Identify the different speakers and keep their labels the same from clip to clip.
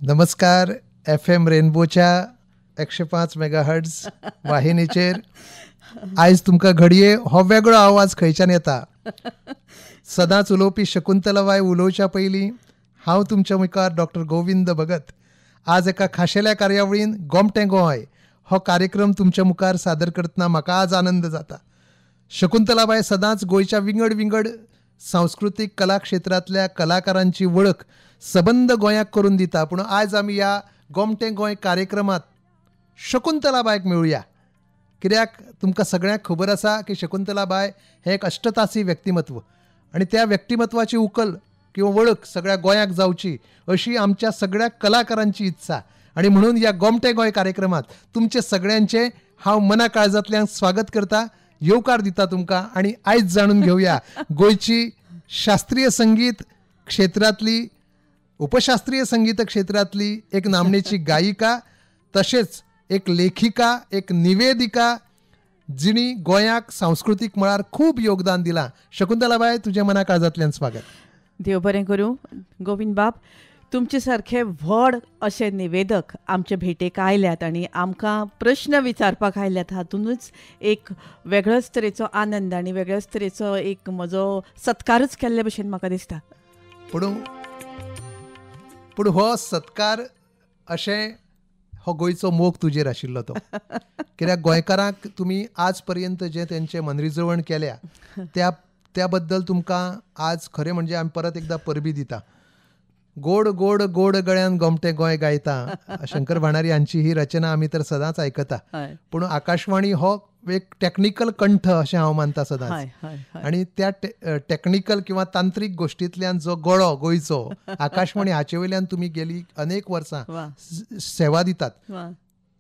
Speaker 1: नमस्कार. FM रेनबोच्या 105 megahertz वाहिनीचेर आयज तुमकां घडये हो वेगळो आवाज खंयच्यान येता. सदांच उलोवपी शकुंतलाबाई उलोवच्या पयलीं हांव तुमच्या मुखार डॉक्टर गोविंद भगत आज एका खाशेल्या कार्यावळीन गोमटें गोंय हो कार्यक्रम तुमच्या मुखार सादर करतना म्हाका आज आनंद जाता. शकुंतलाबाई सदांच गोंयच्या विंगड विंगड सांस्कृतीक कला क्षेत्रांतल्या कलाकारांची वळख सबंद गोंयाक करून दिता. पूण आयज आमी ह्या गोमटें गोंय कार्यक्रमांत शकुंतलाबायक मेळुया. कित्याक तुमकां सगळ्यांक खबर आसा की शकुंतलाबाय हें एक अष्टतासी व्यक्तिमत्व आनी त्या व्यक्तिमत्वाची उखल किंवा वळख सगळ्या गोंयाक जावची अशी आमच्या सगळ्या कलाकारांची इत्सा. आनी म्हणून ह्या गोमटें गोंय कार्यक्रमांत तुमचे सगळ्यांचे हांव मना काळजांतल्यान स्वागत करता, येवकार दिता तुमकां. आनी आयज जाणून घेवया गोंयची शास्त्रीय संगीत क्षेत्रांतली उपशास्त्रीय संगीत क्षेत्रांतली एक नामनेची गायिका, तशेंच एक लेखिका, एक निवेदिका, जिणी गोंयाक सांस्कृतीक मळार खूब योगदान दिलां. शकुंतलाबाई, तुजें मना काळजांतल्यान स्वागत.
Speaker 2: देव बरें करूं. गोविंद बाब, तुमचे सारखे व्हड अशे निवेदक आमचे भेटेक आयल्यात आनी आमकां प्रश्न विचारपाक आयल्यात. हातूनच एक वेगळ्याच तरेचो आनंद आनी वेगळ्याच तरेचो एक म्हजो सत्कारच केल्ले भशेन म्हाका दिसता.
Speaker 1: पूण हो सत्कार अशें हो गोंयचो मोग तुजेर आशिल्लो तो. कित्याक गोंयकारांक तुमी आज पर्यंत जे तेंचे मनरिजवण केल्या त्या बद्दल तुमकां आज खरें म्हणजे आमी परत एकदां परबी दिता. गोड गोड गोड गळ्यान गोमटें गोंय गायता शंकर भाणारी हांची ही रचना आमी तर सदांच आयकता. पूण आकाशवाणी हो एक टॅक्निकल कंठ अशें हांव मानता सदांच. आनी त्या टॅक्निकल किंवा तांत्रीक गोश्टींतल्यान जो गळो गोंयचो आकाशवाणी हाचे वयल्यान तुमी गेली अनेक वर्सां सेवा दितात.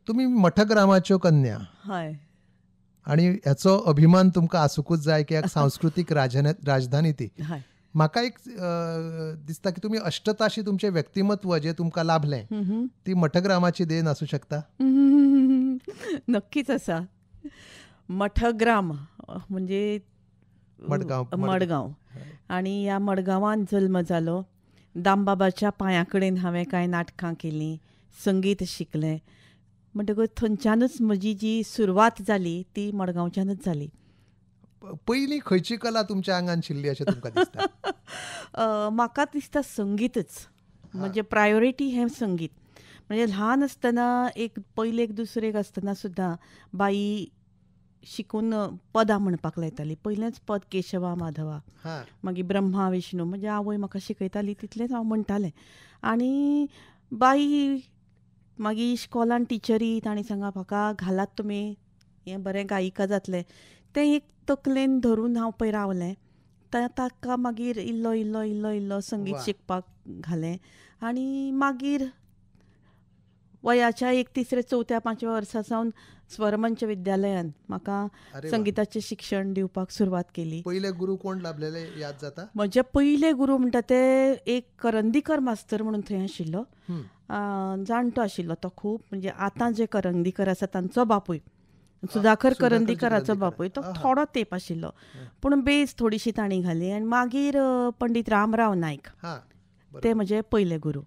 Speaker 1: तुमी मठग्रामाच्यो कन्या आनी हेचो अभिमान तुमकां आसूंकूच जाय, कित्याक सांस्कृतीक राजधानी ती. म्हाका एक दिसता की तुमी अष्टताशी तुमचें व्यक्तिमत्व जे तुमकां लाभलें ती मठग्रामाची देण आसूं शकता.
Speaker 2: नक्कीच आसा. मठग्राम म्हणजे मडगांव आनी ह्या मडगांवांत जल्म जालो. दामबाबाच्या पांया कडेन हांवें कांय नाटकां केलीं, संगीत शिकलें. म्हणटकूच थंयच्यानच म्हजी जी सुरवात जाली ती मडगांवच्यानच जाली.
Speaker 1: पयलीं खंयची कला तुमच्या आंगान शिल्ली अशें तुमकां दिसता?
Speaker 2: म्हाका दिसता संगीतच. म्हणजे प्रायोरिटी हें संगीत. म्हणजे ल्हान आसतना एक दुसरेक आसतना सुद्दां बाई शिकून पदां म्हणपाक लायताली. पयलेंच पद केशवा माधवा, मागीर ब्रह्मा विष्णू. म्हणजे आवय म्हाका शिकयताली तितलेंच हांव म्हणटालें. आनी बाई मागीर इश्कॉलान टिचरी ताणी सांगा म्हाका घालात तुमी, हें बरें गायिका जातलें. तें एक तकलेन धरून हांव पळय रावलें. ताका मागीर इल्लो इल्लो इल्लो इल्लो संगीत शिकपाक घालें. आनी मागीर वयाच्या 3ऱ्या 4थ्या 5व्या वर्सा सावन स्वरमंच विद्यालयान म्हाका संगीताचें शिक्षण दिवपाक सुरवात केली.
Speaker 1: पयले गुरू कोण लाभलेले याद जाता?
Speaker 2: म्हजे पयले गुरू म्हणटा ते एक करंदीकर मास्तर म्हणून थंय आशिल्लो. जाणटो आशिल्लो तो खूब. म्हणजे आतां जे करंदीकर आसा तांचो बापूय, सुधाकर करंदीकराचो बापूय, तो थोडो तेंप आशिल्लो. पूण बेज थोडीशी तांणी घाली. आनी मागीर पंडीत रामराव नायक ते म्हजे पयले गुरू.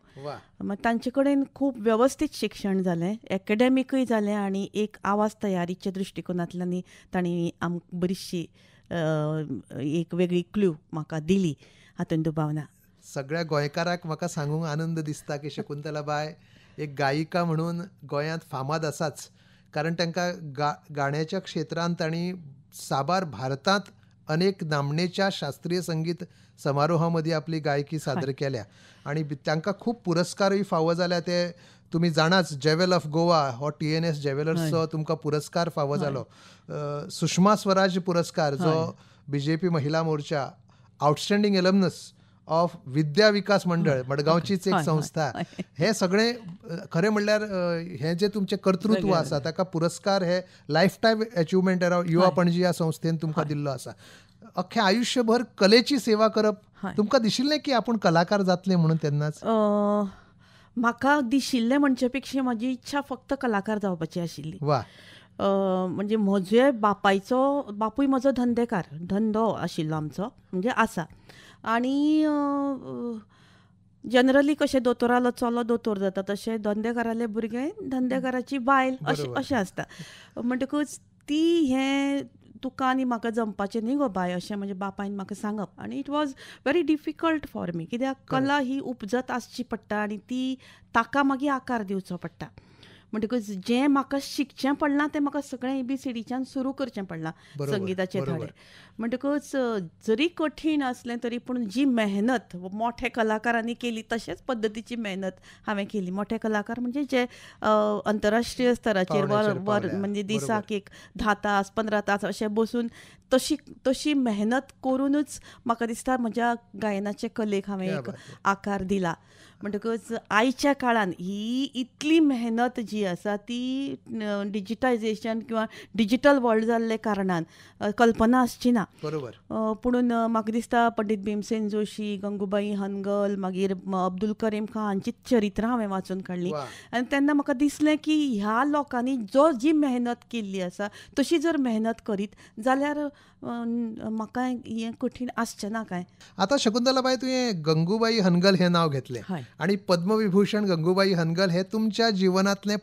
Speaker 2: तांचे कडेन खूब वेवस्थीत शिक्षण जालें, एकाडेमीकूय जालें आनी एक आवाज तयारीच्या दृश्टिकोनांतल्यान तांणी आमकां बरीचशी एक वेगळी क्ल्यू म्हाका दिली. हातूंत दुबाव ना.
Speaker 1: सगळ्या गोंयकाराक म्हाका सांगूंक आनंद दिसता की शकुंतलाबाय एक गायिका म्हणून गोंयांत फामाद आसाच. कारण तांकां गाण्याच्या क्षेत्रांत तांणी साबार भारतांत अनेक नामनेच्या शास्त्रीय संगीत समारोहा मदीं आपली गायकी सादर केल्या. आनी तांकां खूब पुरस्कारय फावो जाल्या. ते तुमी जाणाच, जेवेल ऑफ गोवा हो TNS जेवेलर्सचो तुमकां पुरस्कार फावो जालो. सुषमा स्वराज पुरस्कार जो BJP महिला मोर्चा आउटस्टँडींग एलमनस ऑफ विद्या विकास मंडळ मडगांवचीच एक संस्था. हे सगळें खरें म्हणल्यार हें जें तुमचें कर्तृत्व आसा ताका पुरस्कार हे लायफ टायम अचिवमेंट युवा पणजी ह्या संस्थेन तुमकां दिल्लो आसा. अख्खें आयुश्यभर कलेची सेवा करप. तुमकां दिशिल्लें की आपूण कलाकार जातलें म्हणून तेन्नाच?
Speaker 2: म्हाका दिशिल्लें म्हणचे पेक्षा म्हजी इच्छा फक्त कलाकार जावपाची आशिल्ली. म्हणजे म्हजे बापूय म्हजो धंदो आशिल्लो आमचो, म्हणजे आसा. आनी जनरली कशें दोतोरालो चलो दोतोर जाता तशें धंदेकाराले भुरगे धंदेकाराची बायल अशें आसता. म्हणटकूच ती हें तुका आनी म्हाका जमपाचें न्ही गो बाय अशें म्हणजे बापायन म्हाका सांगप. आनी it was very difficult for me, कित्याक कला ही उपजत आसची पडटा आनी ती ताका मागीर आकार दिवचो पडटा. म्हणटकूच जें म्हाका शिकचें पडलां तें म्हाका सगळें ABCDच्यान सुरू करचें पडलां संगिताचें धडे. म्हणटकूच जरी कठीण आसलें तरी पूण जी मेहनत मोठ्या कलाकारांनी केली तशेंच पद्दतीची मेहनत हांवें केली. मोठे कलाकार म्हणजे जे आंतरराष्ट्रीय स्तराचेर वर म्हणजे दिसाक एक 10 तास 15 तास अशें बसून तशी मेहनत करूनच म्हाका दिसता म्हज्या गायनाचे कलेक हांवें एक आकार दिला. म्हणटकच आयच्या काळान ही इतली मेहनत जी आसा ती डिजिटायझेशन किंवा डिजिटल वर्ल्ड जाल्ले कारणान कल्पना आसची ना. पुणून म्हाका दिसता पंडीत भीमसेन जोशी, गंगूबाई हनगल, मागीर अब्दुल करीम खान हांची चरित्रां हांवें वाचून काडलीं. आनी तेन्ना म्हाका दिसलें की ह्या लोकांनी जी मेहनत केल्ली आसा तशी जर मेहनत करीत जाल्यार म्हाका हें कठीण आसचें ना काय.
Speaker 1: आता शकुंतलाबाई तुवें गंगूबाई हनगल हें नाव घेतलें आणि पद्मविभूषण गंगूबाई हनगल हे तुमच्या जीवनातले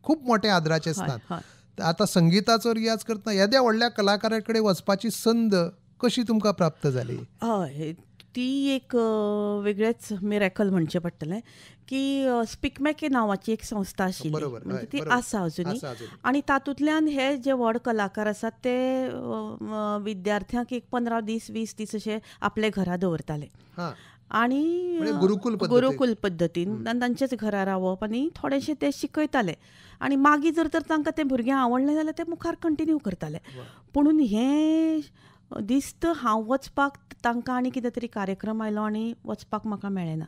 Speaker 1: खूप मोठे आदराचे स्थान. आता संगीताचो रियाज करतना येद्या व्हडल्या कलाकाराकडे वचपाची संद कशी तुमकां प्राप्त जाली?
Speaker 2: हय, ती एक वेगळेच मिरेकल म्हणचें पडटलें की स्पिकमॅके नांवाची एक संस्था आशिल्ली, म्हणजे ती आसा अजुनी. आनी तातूंतल्यान हे जे व्हड कलाकार आसात ते विद्यार्थ्यांक एक 15 दीस 20 दीस अशे आपले घरा दवरताले आनी गुरुकुल पद्दतीन तांचेच घरा रावप आनी थोडेशे ते शिकयताले. आनी मागीर जर तर तांकां तें भुरगें आवडलें जाल्यार ते मुखार कंटिन्यू करताले. पुणून हें दिसत हांव वचपाक तांकां आनी कितें तरी कार्यक्रम आयलो आनी वचपाक म्हाका मेळ्ळें ना.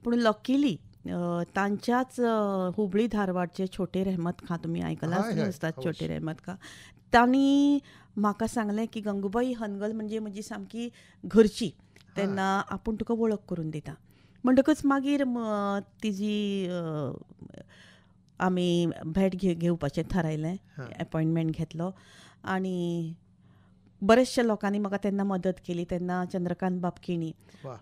Speaker 2: पूण लकीली तांच्याच हुबळी धारवाडचे छोटे रहमत खान, तुमी आयकलां आसतात छोटे रहमत खान, तांणी म्हाका सांगलें की गंगूबाई हनगल म्हणजे म्हजी सामकी घरची, तेन्ना आपूण तुका वळख करून दिता. म्हणटकच मागीर तिजी आमी भेट घेवपाचें थारायलें, अपॉयंटमेंट घेतलो आनी बरेचशे लोकांनी म्हाका तेन्ना मदत केली. तेन्ना चंद्रकांत बाबकिणी,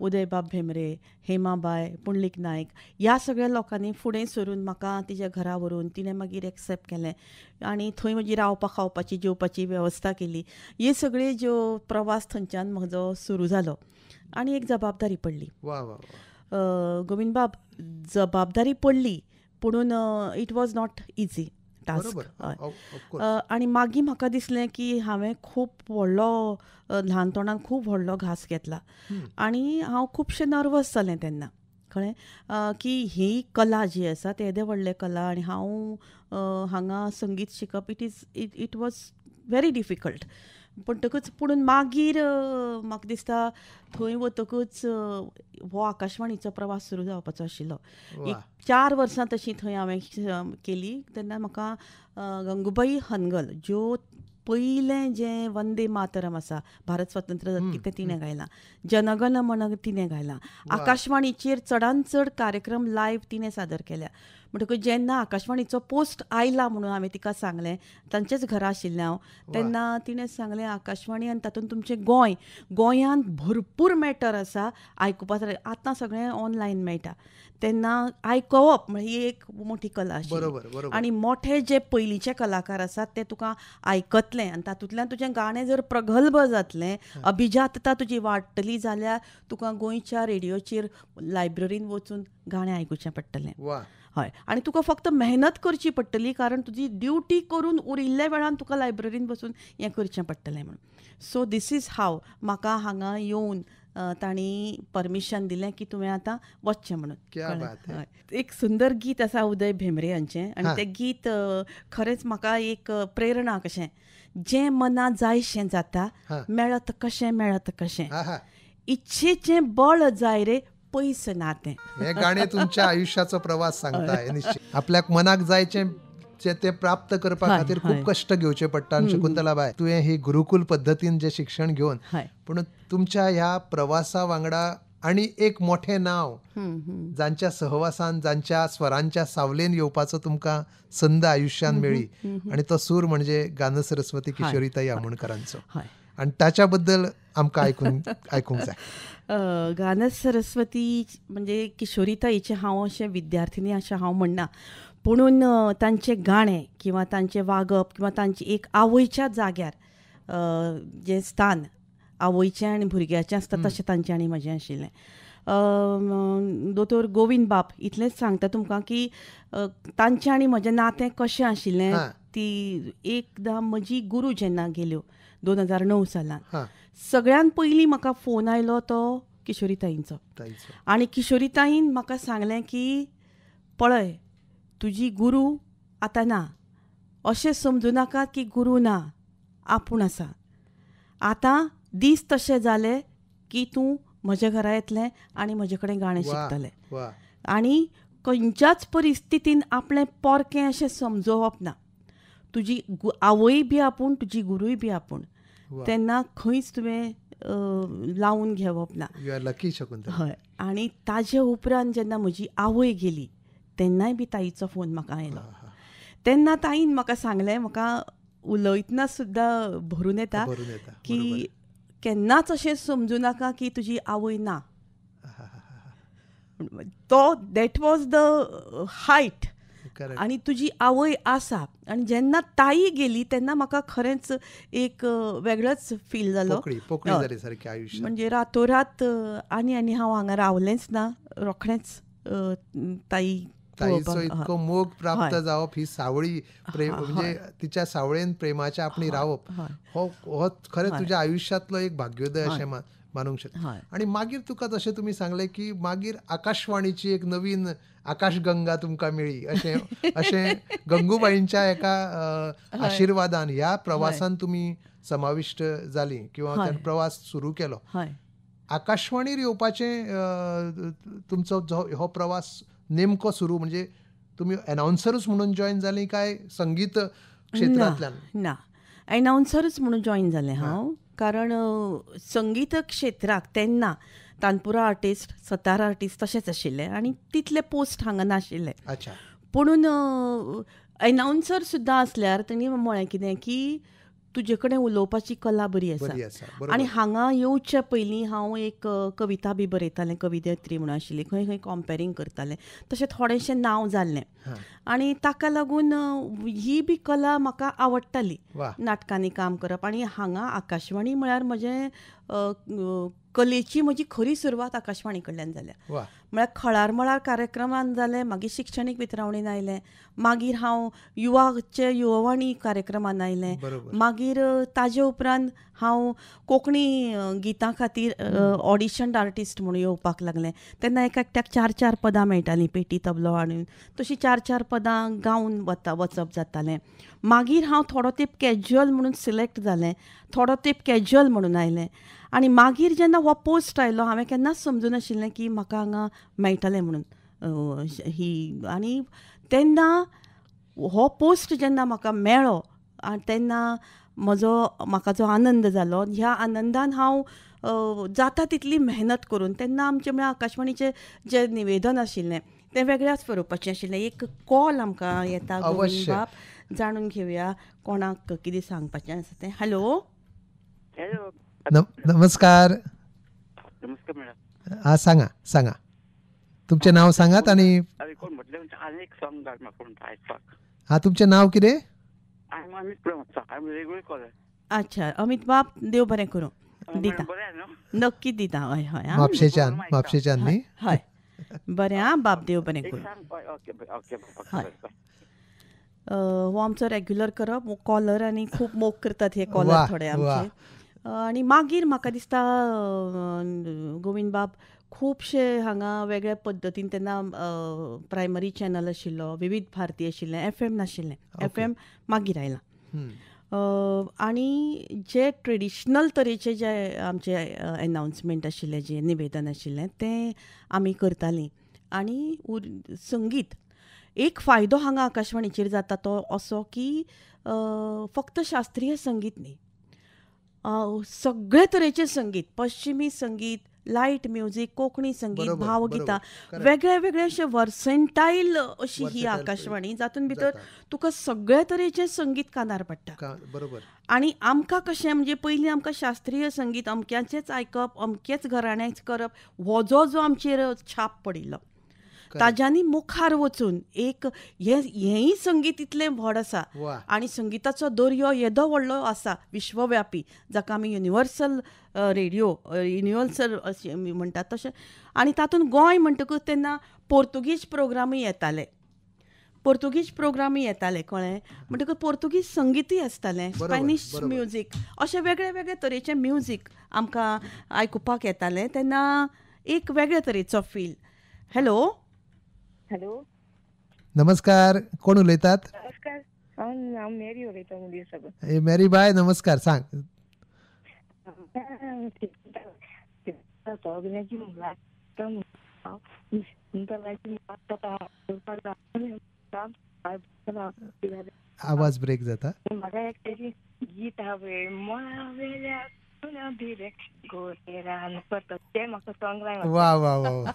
Speaker 2: उदय बाब भेंब्रे, हेमाबाय, पुंडलीक नायक ह्या सगळ्या लोकांनी फुडें सरून म्हाका तिच्या घरा व्हरून तिणें मागीर एक्सेप्ट केलें आनी थंय म्हजी रावपा खावपाची जेवपाची वेवस्था केली. हे सगळे ज्यो प्रवास थंयच्यान म्हजो सुरू जालो आनी एक जबाबदारी पडली. गोविंद बाब, जबाबदारी पडली पुणून it was not easy task. आनी मागीर म्हाका दिसलें की हांवें खूब व्हडलो ल्हानपणांत खूब व्हडलो घास घेतला आनी हांव खुबशें नर्वस जालें तेन्ना, कळ्ळें की ही कला जी आसा ते येदे व्हडले कला आनी हांव हांगा संगीत शिकप इट वॉज व्हेरी डिफिकल्ट. म्हणटकूच पुणून मागीर म्हाका दिसता थंय वतकूच हो आकाशवाणीचो प्रवास सुरू जावपाचो आशिल्लो. एक 4 वर्सां तशी थंय हांवें केली. तेन्ना म्हाका गंगूबाई हनगल ज्यो पयलें जें वंदे मातरम आसा, भारत स्वतंत्र जातकीर तें तिणें गायलां, जनगण मन तिणें गायलां, आकाशवाणीचेर चडांत चड कार्यक्रम लायव्ह तिणें सादर केल्या. म्हणटकूच जेन्ना आकाशवाणीचो पोस्ट आयला म्हणून हांवें तिका सांगलें, तांचेच घरा आशिल्लें हांव, तेन्ना तिणें सांगलें आकाशवाणी आनी तातूंत तुमचें गोंयांत भरपूर मॅटर आसा आयकुपाक. आतां सगळें ऑनलायन मेळटा, तेन्ना आयकवप म्हणजे ही एक मोठी कला आशिल्ली. आनी मोठे जे पयलींचे कलाकार आसात ते तुका आयकतले आनी तातूंतल्यान तुजें गाणें जर प्रगल्भ जातलें, अभिजातता तुजी वाडटली जाल्यार तुका गोंयच्या रेडिओचेर लायब्ररीन वचून गाणें आयकुचें पडटलें. हय, आनी तुका फक्त मेहनत करची पडटली, कारण तुजी ड्युटी करून उरिल्ल्या वेळान तुका लायब्ररीन बसून हें करचें पडटलें म्हणून. सो दीस इज हाव म्हाका हांगा येवन तांणी परमिशन दिलें की तुवें आतां वचचें म्हणून. एक सुंदर गीत आसा उदय भेंब्रे हांचें आनी तें गीत खरेंच म्हाका एक प्रेरणा कशें. जें मना जायशें जाता मेळत कशें, इच्छेचें बळ जाय रे पयस ना तें.
Speaker 1: हे गाणें तुमच्या आयुष्याचो प्रवास सांगता. निश्चित आपल्याक मनाक जायचें ते प्राप्त करपा खातीर खूप कष्ट घेवचे पडटा. शकुंतलाबाई, तुवें ही गुरुकुल पद्दतीन जे शिक्षण घेवन पूण तुमच्या ह्या प्रवासा वांगडा आनी एक मोठें नांव जांच्या सहवासान, जांच्या स्वरांच्या सावलेन येवपाचो तुमकां संद आयुश्यान मेळ्ळी, आनी तो सूर म्हणजे गान सरस्वती किशोरीताई आमोणकरांचो. आणि ताच्या बद्दल आमकां आयकूंक जाय.
Speaker 2: गानस सरस्वती म्हणजे किशोरीताईचे हांव अशें विद्यार्थिनी अशें हांव म्हणना, पुणून तांचे गाणे किंवा तांचे वागप किंवा तांची एक आवयच्या जाग्यार जें स्थान आवयचें आनी भुरग्याचें आसता तशें तांचें आनी म्हजें आशिल्लें. दोतोर गोविंद बाब इतलेंच सांगता तुमकां की तांचें आनी म्हजें नातें कशें आशिल्लें. ती एकदां म्हजी गुरू जेन्ना गेल्यो 2009 सालांत, सगळ्यान पयलीं म्हाका फोन आयलो तो किशोरीताईंचो. आनी किशोरीताईन म्हाका सांगलें की पळय, तुजी गुरू आतां ना, अशें समजू नाकात की गुरू ना, आपूण आसा. आतां दीस तशें जाले की तूं म्हज्या घरा येतलें आनी म्हजे कडेन गाणें शिकतलें. आनी खंयच्याच परिस्थितीन आपलें पोरकें अशें समजोवप ना. तुजी आवय बी आपूण, तुजी गुरूय बी आपूण. तेन्ना खंयच तुवें लावून घेवप ना. हय. आनी ताजे उपरांत जेन्ना म्हजी आवय गेली तेन्नाय बी ताईचो फोन म्हाका आयलो. तेन्ना ताईन म्हाका सांगलें, म्हाका उलयतना सुद्दां भरून येता की केन्नाच अशें समजू नाका की तुजी आवय ना. तो दॅट वॉज द हायट. आनी तुजी आवय आसा. आनी जेन्ना ताई गेली तेन्ना म्हाका खरेंच एक वेगळोच फील जालो. म्हणजे रातोरात आनी हांव हांगा रावलेंच ना, रोखडेंच ताई
Speaker 1: ताईचो इतको मोग प्राप्त जावप, ही सावळी म्हणजे तिच्या सावळेन प्रेमाच्या आपणी रावप, हो खरें तुज्या आयुश्यांतलो एक भाग्योदय अशें मानूंक शकता. आनी मागीर तुका जशें तुमी सांगलें की मागीर आकाशवाणीची एक नवीन आकाशगंगा तुमकां मेळ्ळी, अशें गंगूबाईंच्या एका आशिर्वादान ह्या प्रवासान तुमी समाविष्ट जालीं किंवा प्रवास सुरू केलो. आकाशवाणीर येवपाचें तुमचो हो प्रवास नेमको सुरू, म्हणजे तुमी अनाउन्सरूच म्हणून जॉयन जालीं काय संगीत क्षेत्रांतल्यान?
Speaker 2: ना, अनाउन्सरूच म्हणून जॉयन जालें हांव. कारण संगीत क्षेत्राक तेन्ना तानपुरा आर्टिस्ट, सतार आर्टिस्ट तशेंच आशिल्ले आनी तितले पोस्ट हांगा नाशिल्ले. पुणून अनाउन्सर सुद्दां आसल्यार तेणी म्हळें कितें की तुजे कडेन उलोवपाची कला बरी आसा. आनी हांगा येवचे पयलीं हांव एक कविता बी बरयतालें, कवियत्री म्हणून आशिल्ली, खंय खंय कॉम्पेरींग करतालें, तशें थोडेंशें नांव जाल्लें. आनी ताका लागून ही बी कला म्हाका आवडटाली, नाटकांनी काम करप. आनी हांगा आकाशवाणी म्हळ्यार म्हजें कलेची म्हजी खरी सुरवात आकाशवाणी कडल्यान जाल्या. म्हळ्यार खळार मळार कार्यक्रमान जालें, मागीर शिक्षणीक वितरावणेन आयलें, मागीर हांव युवावाणी कार्यक्रमान आयलें, मागीर ताजे उपरांत हांव कोंकणी गितां खातीर ऑडिशन आर्टिस्ट म्हणून येवपाक लागलें. तेन्ना एका एकट्याक 4-4 पदां मेळटालीं, पेटी तबलो हाडून तशीं 4-4 पदां गावन वचप जातालें. मागीर हांव थोडो तेंप कॅज्युअल म्हणून सिलेक्ट जालें, थोडो तेंप कॅज्युअल म्हणून आयलें. आनी मागीर जेन्ना हो पोस्ट आयलो, हांवें केन्नाच समजूं नाशिल्लें की म्हाका हांगा मेळटलें म्हणून ही. आनी तेन्ना हो पोस्ट जेन्ना म्हाका मेळ्ळो तेन्ना म्हाका जो आनंद जालो, ह्या आनंदान हांव जाता तितली मेहनत करून, तेन्ना आमचें म्हळ्यार आकाशवाणीचें जें निवेदन आशिल्लें तें वेगळ्याच स्वरुपाचें आशिल्लें. एक कॉल आमकां येता, गोविंद बाब, जाणून घेवया कोणाक कितें सांगपाचें आसा तें. हॅलो.
Speaker 1: नमस्कार.
Speaker 3: नमस्कार मॅडम.
Speaker 1: सांगा तुमचें नांव सांगात. आनी तुमचें नांव कितें?
Speaker 2: अच्छा, अमित बाब, देव बरें करूं. दिता, नक्की दिता. हय हय,
Speaker 1: म्हापशेच्यान न्ही?
Speaker 2: हय, बरें आं बाब, देव बरें करूं. हय, हो आमचो रेग्युलर करप कॉलर, आनी खूब मोग करतात हे कॉलर थोडे आमचे. आनी मागीर म्हाका दिसता गोविंद बाब खुबशे हांगा वेगळ्या पद्दतीन, तेन्ना प्रायमरी चॅनल आशिल्लो, विविध भारती आशिल्लें, FM नाशिल्लें, FM मागीर आयलां. आनी जे ट्रेडिशनल तरेचे जे आमचे अनाउन्समेंट आशिल्लें, जें निवेदन आशिल्लें तें आमी करतालीं. आनी संगीत एक फायदो हांगा आकाशवाणीचेर जाता तो असो की फक्त शास्त्रीय संगीत न्ही, सगळे तरेचें संगीत, पश्चिमी संगीत, लायट म्युझिक, कोंकणी संगीत,
Speaker 1: बरोबर,
Speaker 2: भावगितां,
Speaker 1: बरोबर.
Speaker 2: वेगळे वेगळे अशे वर्सेंटाईल अशी ही
Speaker 1: Versatile
Speaker 2: आकाशवाणी, जातून भितर
Speaker 1: जाता.
Speaker 2: तुका सगळे तरेचें संगीत कानार पडटा.
Speaker 1: बरोबर.
Speaker 2: आणि आमकां कशें म्हणजे पयलीं आमकां शास्त्रीय संगीत अमक्याचेंच आयकप, अमकेच घराण्याच करप, हो जो आमचेर छाप पडिल्लो. ताज्यांनी मुखार वचून एक हेंय संगीत इतलें व्हड आसा
Speaker 1: वा.
Speaker 2: आनी संगीताचो दर्यो येदो व्हडलो आसा विश्वव्यापी, जाका आमी युनिवर्सल रेडिओ, युनिवर्सल अशें म्हणटात तशें. आनी तातूंत गोंय म्हणटकूच तेन्ना पोर्तुगीज प्रोग्रामूय येताले. कळ्ळें. म्हणटकूच पोर्तुगीज संगीतूय आसतालें,
Speaker 1: बरोबर,
Speaker 2: स्पॅनिश
Speaker 1: बरोबर.
Speaker 2: म्युझीक, अशें वेगळे वेगळे तरेचें म्युझीक आमकां आयकुपाक येतालें. तेन्ना एक वेगळे तरेचो फील. हॅलो.
Speaker 1: नमस्कार, कोण उलयतात?
Speaker 4: नमस्कार, हांव मेरी उलयतां मुदीर साकून.
Speaker 1: मेरी बाय, नमस्कार. सांग.
Speaker 4: सगळ्यांची
Speaker 1: आवाज ब्रेक जाता.
Speaker 4: म्हाका एक तेजी गीत आहा पळय, मळा वेल्या सुना भिरे गोरेरान करता, तें म्हाका सॉंग लाय.
Speaker 1: वा वा वा वा.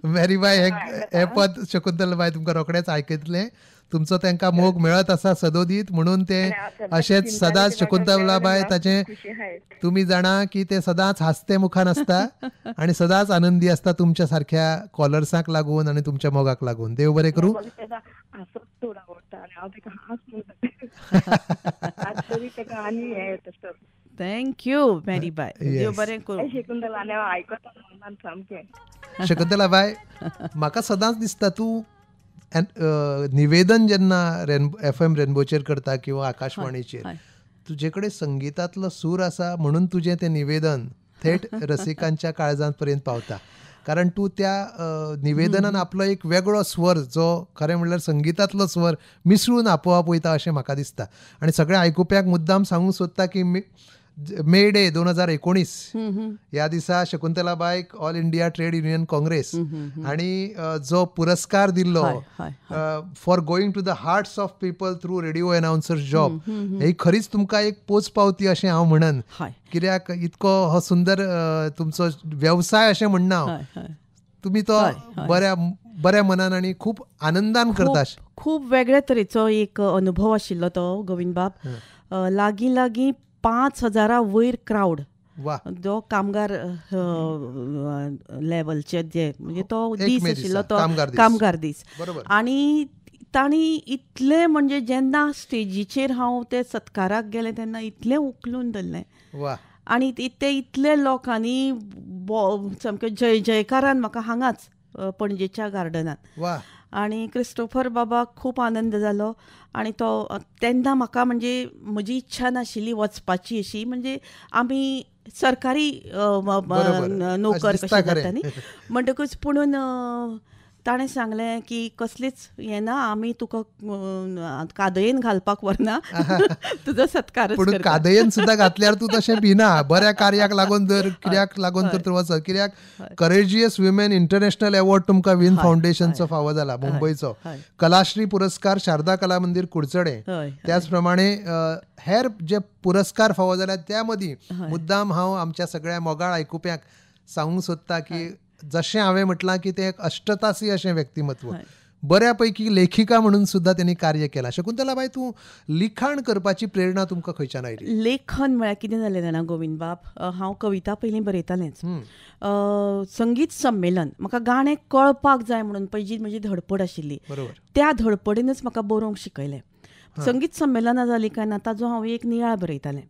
Speaker 1: मेरी बाय, हे पद शकुंतलाबाई तुमकां रोखडेंच आयकतलें. तुमचो तांकां मोग मेळत आसा सदोदीत, म्हणून ते अशेंच सदांच शकुंतलाबाई ताचें तुमी जाणा की ते सदांच हास्ते मुखान आसता आनी सदांच आनंदी आसता तुमच्या सारक्या कॉलर्सांक लागून आनी तुमच्या मोगाक लागून. देव बरें करूं.
Speaker 4: चड आवडटा आनी हांव तेका हांस म्हणटा. तरी तेका आनी हें येता सर.
Speaker 2: थँक्यू मेरी बाय. देव बरें करूं.
Speaker 4: शकुंतला आनी हांव आयकता मनान सामकें.
Speaker 1: शकुंतलाबाई, म्हाका सदांच दिसता तूं निवेदन जेन्ना FM रेनबोचेर करता किंवा आकाशवाणीचेर, तुजे कडेन संगीतांतलो सूर आसा म्हणून तुजें तें निवेदन थेट रसिकांच्या काळजांत पर्यंत पावता. कारण तूं त्या निवेदनान आपलो एक वेगळो स्वर, जो खरें म्हणल्यार संगीतांतलो स्वर मिसळून आपोवप वयता अशें म्हाका दिसता. आनी सगळ्या आयकुप्याक मुद्दाम सांगूंक सोदता की मे डे 2019 ह्या दिसा शकुंतलाबाईक All India trade union Congress आणि जो पुरस्कार दिल्लो for going to the hearts of people through radio announcers job, ही खरीच तुमकां एक पोचपावती अशें हांव म्हणन. कित्याक इतको हो सुंदर तुमचो व्यवसाय अशें म्हणना हांव. तुमी तो बऱ्या मनान आनी खूब आनंदान करता.
Speaker 2: खूब वेगळ्या तरेचो एक अनुभव आशिल्लो तो गोविंद बाब. लागीं लागीं 5,000 वयर क्रावड, जो कामगार लेवलचे जे म्हणजे तो दीस आशिल्लो, तो कामगार दीस. आनी तांणी इतले म्हणजे जेन्ना स्टेजीचेर हांव ते सत्काराक गेलें तेन्ना इतलें उखलून धरलें. आनी ते इतले लोकांनी सामके जय जयकारान म्हाका हांगाच पणजेच्या गार्डनांत. आनी क्रिस्टोफर बाबाक खूब आनंद जालो. आनी तो तेन्ना म्हाका म्हणजे म्हजी इच्छा नाशिल्ली वचपाची अशी, म्हणजे आमी सरकारी नोकर कशें जाता न्ही, म्हणटकूच पुणून ताणें सांगलें की कसलीच हें ना, आमी तुका कादयेन घालपाक व्हरना, तुजो सत्कार.
Speaker 1: पूण कादयेन सुद्दां घातल्यार तूं तशें भिना. बऱ्या कार्याक लागून जर कित्याक लागून तर तूं वचत. कित्याक करेजियस विमेन इंटरनॅशनल अवॉर्ड तुमकां विन फावंडेशनचो फावो जाला मुंबयचो. कलाश्री पुरस्कार शारदा कला मंदिर कुडचडे. त्याच प्रमाणे हेर जे पुरस्कार फावो जाल्यात त्या मदीं मुद्दाम हांव आमच्या सगळ्या मोगाळ आयकुप्यांक सांगूंक सोदता की जशें हांवें म्हटलां की तें एक अष्टतासी अशें व्यक्तिमत्व, बऱ्या पैकी लेखिका म्हणून सुद्दां तेणी कार्य केलां. शकुंतलाबाई, तूं लिखाण करपाची प्रेरणा तुमकां खंयच्यान आयली?
Speaker 2: लेखन म्हळ्यार कितें जालें जाणा गोविंद बाब, हांव कविता पयलीं बरयतालेंच. संगीत संमेलन म्हाका गाणें कळपाक जाय म्हणून पयलीं म्हजी धडपड आशिल्ली. त्या धडपडीनच म्हाका बरोवंक शिकयलें. संगीत संमेलनां जालीं काय ना, ताजो हांव एक नियाळ बरयतालें.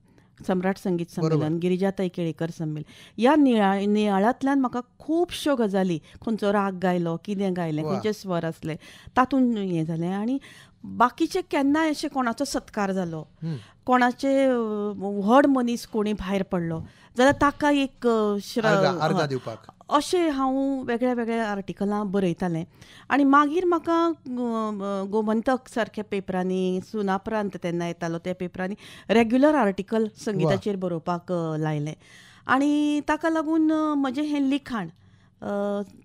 Speaker 2: सम्राट संगीत संमेलन, गिरिजाताई केळेकर संमेलन. ह्या नियाळांतल्यान म्हाका खुबश्यो गजाली, खंयचो राग गायलो, कितें गायलें, खंयचे स्वर आसले, तातूंत हें जालें. आनी बाकीचे केन्नाय अशें कोणाचो सत्कार जालो, कोणाचे व्हड मनीस कोणी भायर पडलो जाल्यार ताका एक
Speaker 1: अर्घ दिवपाक
Speaker 2: अशें हांव वेगळ्या वेगळ्या आर्टिकलां बरयतालें. आनी मागीर म्हाका गोमंतक सारक्या पेपरांनी, सुनाप्रांत तेन्ना येतालो त्या पेपरांनी रेग्युलर आर्टिकल संगीताचेर बरोवपाक लायलें. आनी ताका लागून म्हजें हें लिखाण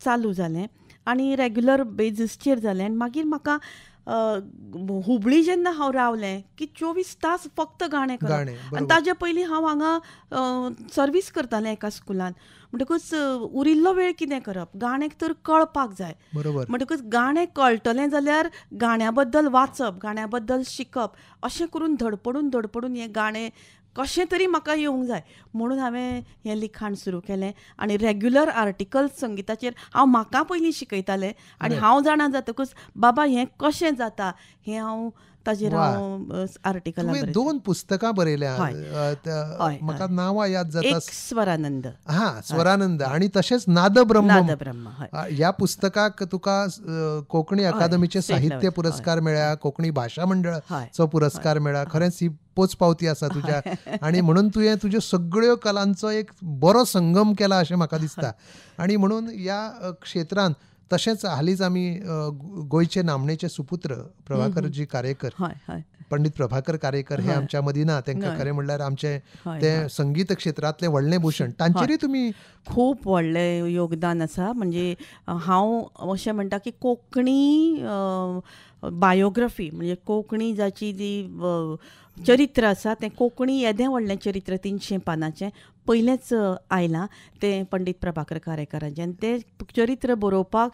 Speaker 2: चालू जालें आनी रेग्युलर बेजिसचेर जालें. आनी मागीर म्हाका हुबळी जेन्ना हांव रावलें की 24 तास फक्त गाणें करप.
Speaker 1: गाणें,
Speaker 2: आनी
Speaker 1: बरोबर.
Speaker 2: ताजे पयलीं हांव हांगा सर्वीस करतालें एका स्कुलान. म्हणटकूच उरिल्लो वेळ कितें करप, गाणें तर कळपाक जाय.
Speaker 1: बरोबर.
Speaker 2: म्हणटकूच गाणें कळटलें जाल्यार गाण्या बद्दल वाचप, गाण्या बद्दल शिकप, अशें करून धडपडून हें गाणें कशें तरी म्हाका येवंक जाय म्हणून हांवें हें लिखाण सुरू केलें. आनी रेग्युलर आर्टिकल्स संगीताचेर हांव म्हाका पयलीं शिकयतालें आनी हांव जाणा जातकूच बाबा हें कशें जाता हें हांव ताजेर
Speaker 1: वा.
Speaker 2: हांव आर्टिकलां
Speaker 1: तुम्ही
Speaker 2: बरयतां.
Speaker 1: 2 पुस्तकां बरयल्या.
Speaker 2: हय. हय,
Speaker 1: म्हाका
Speaker 2: हय.
Speaker 1: नांवां याद जाता.
Speaker 2: एक स्वरानंद,
Speaker 1: स्वरानंद आणि तशेंच नादब्रह्म.
Speaker 2: नादब्रह्म. हय.
Speaker 1: ह्या पुस्तकाक तुका कोंकणी अकादमीचे
Speaker 2: स्टेट
Speaker 1: साहित्य
Speaker 2: लेवल.
Speaker 1: पुरस्कार मेळ्ळ्या, कोंकणी भाशा मंडळाचो
Speaker 2: हय.
Speaker 1: पुरस्कार मेळ्ळा. खरेंच ही पोचपावती आसा तुज्या. आणि म्हणून तुवें तुज्यो सगळ्यो कलांचो एक बरो संगम केला अशें म्हाका दिसता. आणि म्हणून ह्या क्षेत्रांत तशेंच हालींच आमी गोंयचे नामनेचे सुपुत्र प्रभाकरजी कारेकर,
Speaker 2: हय, हय.
Speaker 1: पंडित प्रभाकर कारेकर हे
Speaker 2: हय.
Speaker 1: आमच्या मदीं ना. तांकां
Speaker 2: हय.
Speaker 1: खरें म्हणल्यार आमचे
Speaker 2: हय,
Speaker 1: ते
Speaker 2: हय.
Speaker 1: संगीत क्षेत्रांतले व्हडलें भूषण. तांचेरूय तुमी
Speaker 2: खूब व्हडलें योगदान आसा. म्हणजे हांव अशें म्हणटा की कोंकणी बायोग्राफी म्हणजे कोंकणी जाची जी चरित्र आसा तें कोंकणी येदें व्हडलें चरित्र 300 पानाचें पयलेंच आयलां तें पंडित प्रभाकर कारेकराचें. आनी तें चरित्र बरोवपाक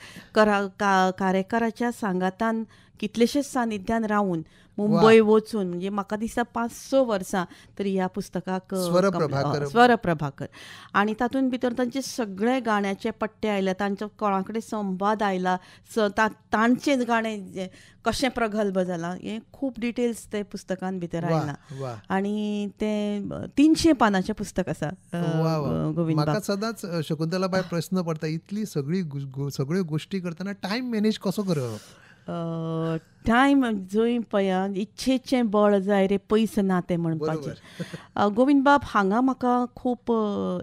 Speaker 2: कारेकराच्या सांगातान कितलेशेच सानिध्यान रावून मुंबय वचून म्हणजे म्हाका दिसता 5-6 वर्सां तरी ह्या पुस्तकाक स्वर प्रभाकर. आनी तातूंत भितर तांचे सगळे गाण्याचे पट्टे आयले, तांचो कोणा कडेन संवाद आयला, तांचें गाणें कशें प्रगल्भ जालां हें खूब डिटेल्स ते पुस्तकान भितर आयलां. आनी तें 300 पानाचें पुस्तक आसा. गोविंद
Speaker 1: म्हाका सदांच शकुंतलाबाई प्रश्न पडटा, इतली सगळ्यो गोश्टी करतना टायम मॅनेज कसो करप?
Speaker 2: टायम जंय पळयात इच्छेचें बळ जाय रे पयस ना तें म्हणपाचें. गोविंद बाब हांगा म्हाका खूब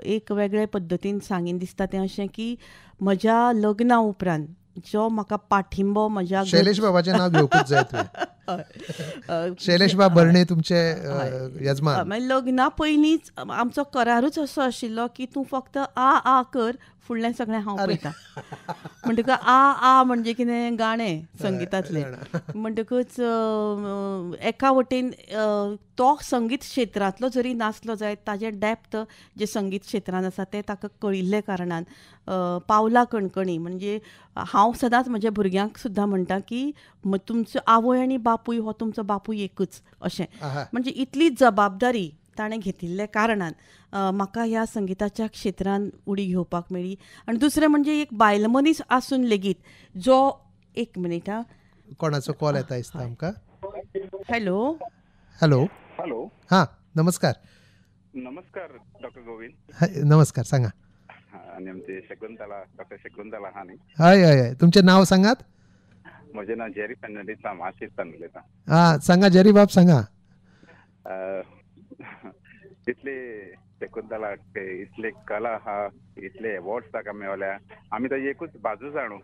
Speaker 2: एक वेगळे पद्दतीन सांगीन दिसता तें अशें की म्हज्या लग्ना उपरांत जो म्हाका पाठिंबो म्हज्या
Speaker 1: शैलेश बाबाचें नांव घेवपूच जाय तुवें. शैलेश बाब भरणे तुमचे यजमान.
Speaker 2: लग्ना पयलींच आमचो करारूच असो आशिल्लो की तूं फक्त आ कर, फुडलें सगळें हांव पळयतां. म्हणटकच आ म्हणजे कितें गाणें संगितांतलें. म्हणटकच एका वटेन तो संगीत क्षेत्रांतलो जरी नासलो जायत ताजें डेप्थ जे संगीत क्षेत्रांत आसा तें ताका कळिल्ले कारणान पावला कणकणी. म्हणजे हांव सदांच म्हज्या भुरग्यांक सुद्दां म्हणटा की तुमचो आवय आनी बापूय हो तुमचो बापूय एकूच अशें. म्हणजे इतली जबाबदारी ताणें घेतिल्ल्या कारणान म्हाका ह्या संगिताच्या क्षेत्रांत उडी घेवपाक मेळ्ळी. आनी दुसरें म्हणजे एक बायल मनीस आसून लेगीत जो एक मिनीट
Speaker 1: कोणाचो कॉल येता दिसता आमकां.
Speaker 2: Hello
Speaker 3: hello.
Speaker 1: हां नमस्कार.
Speaker 3: नमस्कार डॉक्टर गोविंद.
Speaker 1: नमस्कार, सांगा.
Speaker 3: आणि आमचे डॉक्टर शकुंतला हा न्ही.
Speaker 1: हय हय हय. तुमचें नांव सांगात.
Speaker 3: म्हजें नांव जेरी फेर्नांडीस, हांव माशेंतल्यान उलयतां.
Speaker 1: हां सांगा जेरी बाब, सांगा.
Speaker 3: इतले शकुंतला इतले कला आहा, इतले अवॉर्ड्स ताका मेळ्ळ्या, आमी ताजी एकूच बाजू जाणू.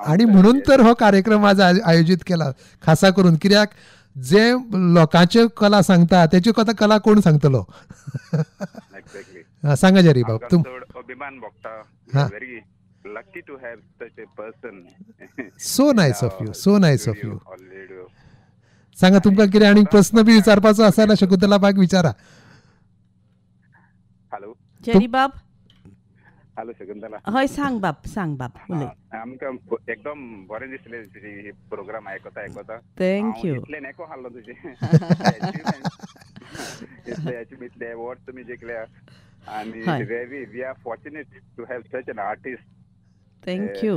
Speaker 1: आणि म्हणून तर हो कार्यक्रम आज आयोजीत केला खासा करून. कित्याक जे लोकांचे कला सांगता तेची कला कोण सांगतलो.
Speaker 3: एक्झॅक्टली.
Speaker 1: सांगा जेरी बाब.
Speaker 3: चड अभिमान भोगता. Very lucky to have such a person.
Speaker 1: So nice of you, so nice of you. सांगा तुमकां कितें आनी प्रश्न बी विचारपाचो आसा जाल्यार शकुंतला बाग विचारा.
Speaker 3: हॅलो
Speaker 2: जेरी बाब.
Speaker 3: हॅलो शकुंतला.
Speaker 2: हय सांग बाब उलय.
Speaker 3: आमकां एकदम बरें दिसलें प्रोग्राम आयकता.
Speaker 2: Thank you.
Speaker 3: इतलें नेको हाडलो तुजें. इतले अवॉर्ड तुमी जिखल्या. आनी we are fortunate to have such an artist.
Speaker 2: Thank you.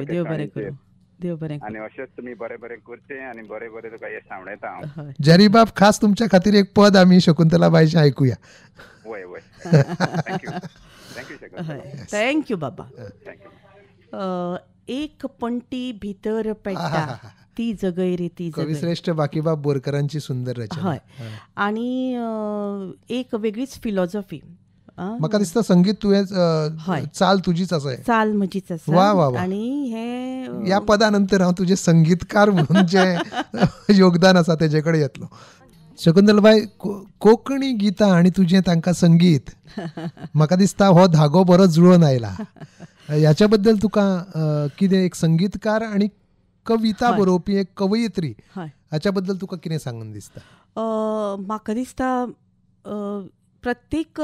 Speaker 2: देव बरें करूं. देव बरें.
Speaker 3: आनी अशेंच तुमी बरें करचें आनी बरें तुका यश सांवडायता हांव.
Speaker 1: जेरी बाब, खास तुमच्या खातीर एक पद आमी शकुंतला बायचें आयकुया.
Speaker 3: वय थँक्यू शकुंतला.
Speaker 2: थँक्यू बाबा.
Speaker 3: थँक्यू.
Speaker 2: एक पंटी भितर पेट्टा ती जगय रे ती जगय.
Speaker 1: कविश्रेष्ठ बाकीबाब बोरकरांची सुंदर रचना.
Speaker 2: हय. आनी एक वेगळीच फिलॉसॉफी.
Speaker 1: म्हाका दिसता संगीत तुवें चाल तुजीच आसा.
Speaker 2: चाल म्हजीच आसा.
Speaker 1: वा वा वा.
Speaker 2: आनी हे
Speaker 1: ह्या पदा नंतर हांव तुजें संगीतकार म्हणून जें योगदान आसा तेजे कडेन येतलो. शकुंतलाबाई, कोंकणी गितां आनी तुजें तांकां संगीत, म्हाका दिसता हो धागो बरो जुळोन आयला. ह्याच्या बद्दल तुका कितें एक संगीतकार आनी कविता
Speaker 2: हय.
Speaker 1: बरोवपी एक कवयित्री
Speaker 2: हय
Speaker 1: हाच्या बद्दल तुका कितें सांगून दिसता?
Speaker 2: म्हाका दिसता प्रत्येक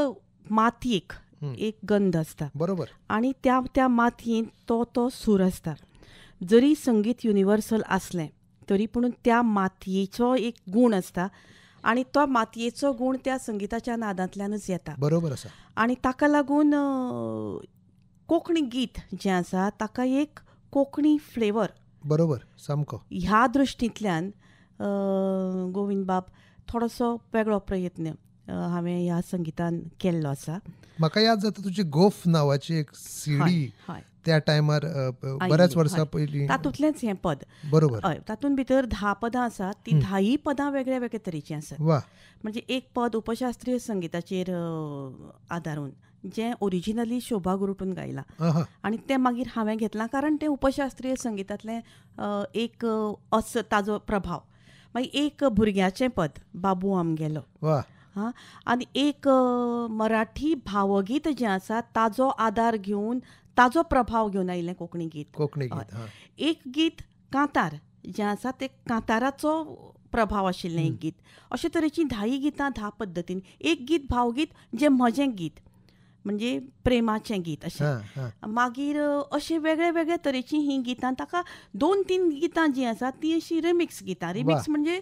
Speaker 2: मातयेक एक गंध आसता
Speaker 1: बरोबर.
Speaker 2: आनी त्या मातयेंत तो सूर आसता. जरी संगीत युनिवर्सल आसलें तरी पूण त्या मातयेचो एक गूण आसता आनी तो मातयेचो गूण त्या संगिताच्या नादांतल्यानच येता.
Speaker 1: बरोबर आसा.
Speaker 2: आनी ताका लागून कोंकणी गीत जें आसा ताका एक कोंकणी फ्लेवर
Speaker 1: बरोबर सामको.
Speaker 2: ह्या दृश्टींतल्यान गोविंद बाब थोडोसो वेगळो प्रयत्न हांवें ह्या संगितान केल्लो आसा.
Speaker 1: म्हाका याद जाता तुजी गोफ नांवाची एक सीडी
Speaker 2: हय
Speaker 1: त्या टायमार बऱ्याच वर्सां पयलीं.
Speaker 2: तातूंतलेंच हें पद.
Speaker 1: बरोबर.
Speaker 2: हय तातूंत भितर 10 पदां आसात. ती 10 पदां वेगळ्या वेगळ्या तरेचीं आसात.
Speaker 1: वा.
Speaker 2: म्हणजे एक पद उपशास्त्रीय संगिताचेर आदारून जें ओरिजिनली शोभा गुरुटून गायलां
Speaker 1: आहा.
Speaker 2: आनी तें मागीर हांवें घेतलां कारण तें उपशास्त्रीय संगितांतलें एक असो ताजो प्रभाव. मागीर एक भुरग्याचें पद बाबू आमगेलो.
Speaker 1: वा.
Speaker 2: हां आनी एक मराठी भावगीत जें आसा ताजो आदार घेवन ताजो प्रभाव घेवन आयिल्लें कोंकणी गीत.
Speaker 1: कोंकणी गीत. हा.
Speaker 2: एक गीत कांतार जें आसा तें कांताराचो प्रभाव आशिल्लें एक गीत. अशे तरेचीं 10 गितां 10 पद्दतीन. एक गीत भावगीत जें म्हजें गीत म्हणजे प्रेमाचें गीत अशें.
Speaker 1: हा, हा.
Speaker 2: मागीर अशे वेगळे वेगळे तरेचीं हीं गितां. ताका 2-3 गितां जीं आसात तीं अशीं रिमिक्स गितां. रिमिक्स म्हणजे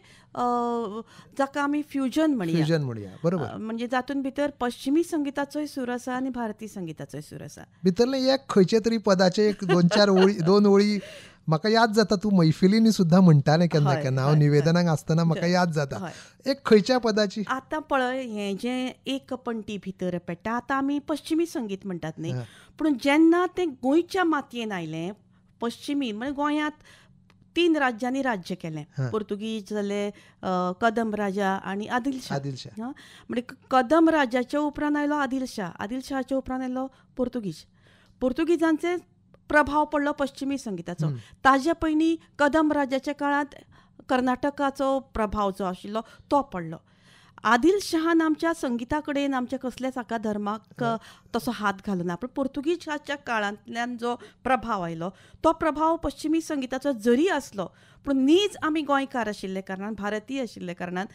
Speaker 2: जाका आमी फ्युजन म्हणया.
Speaker 1: फ्युजन म्हणया. बरोबर.
Speaker 2: म्हणजे जातून भितर पश्चिमी संगिताचोय सूर आसा आनी भारतीय संगिताचोय सूर आसा.
Speaker 1: भितरले एक खंयचे तरी पदाचे एक 2-4 ओळी 2 ओळी म्हाका याद जाता. तूं मैफिलींनी सुद्दां म्हणटालें केन्ना
Speaker 2: हय,
Speaker 1: केन्ना. हांव
Speaker 2: हय,
Speaker 1: निवेदनाक आसतना म्हाका याद जाता.
Speaker 2: हय.
Speaker 1: एक खंयच्या पदाची.
Speaker 2: आतां पळय हें जें एक पंटी भितर पेट्टा आतां आमी पश्चिमी संगीत म्हणटात न्ही.
Speaker 1: हा.
Speaker 2: पूण जेन्ना तें गोंयच्या मातयेन आयलें पश्चिमी म्हणजे गोंयांत 3 राज्यांनी राज्य केलें.
Speaker 1: हा.
Speaker 2: पोर्तुगीज जाले कदंब राजा आनी आदिलशाह.
Speaker 1: आदिलशाह.
Speaker 2: म्हणजे कदंब राजाच्या उपरांत आयलो आदिलशाह. आदिलशाहाच्या उपरांत आयलो पोर्तुगीज. पोर्तुगीजांचे प्रभाव पडलो पश्चिमी संगिताचो. ताजे पयलीं कदंब राजाच्या काळांत कर्नाटकाचो प्रभाव जो आशिल्लो तो पडलो. आदिलशहान आमच्या संगिता कडेन आमच्या कसल्याच हाका धर्माक तसो हात घालना. पूण पोर्तुगीजाच्या काळांतल्यान जो प्रभाव आयलो तो प्रभाव पश्चिमी संगिताचो जरी आसलो पूण नीज आमी गोंयकार आशिल्ले कारणान भारतीय आशिल्ले कारणान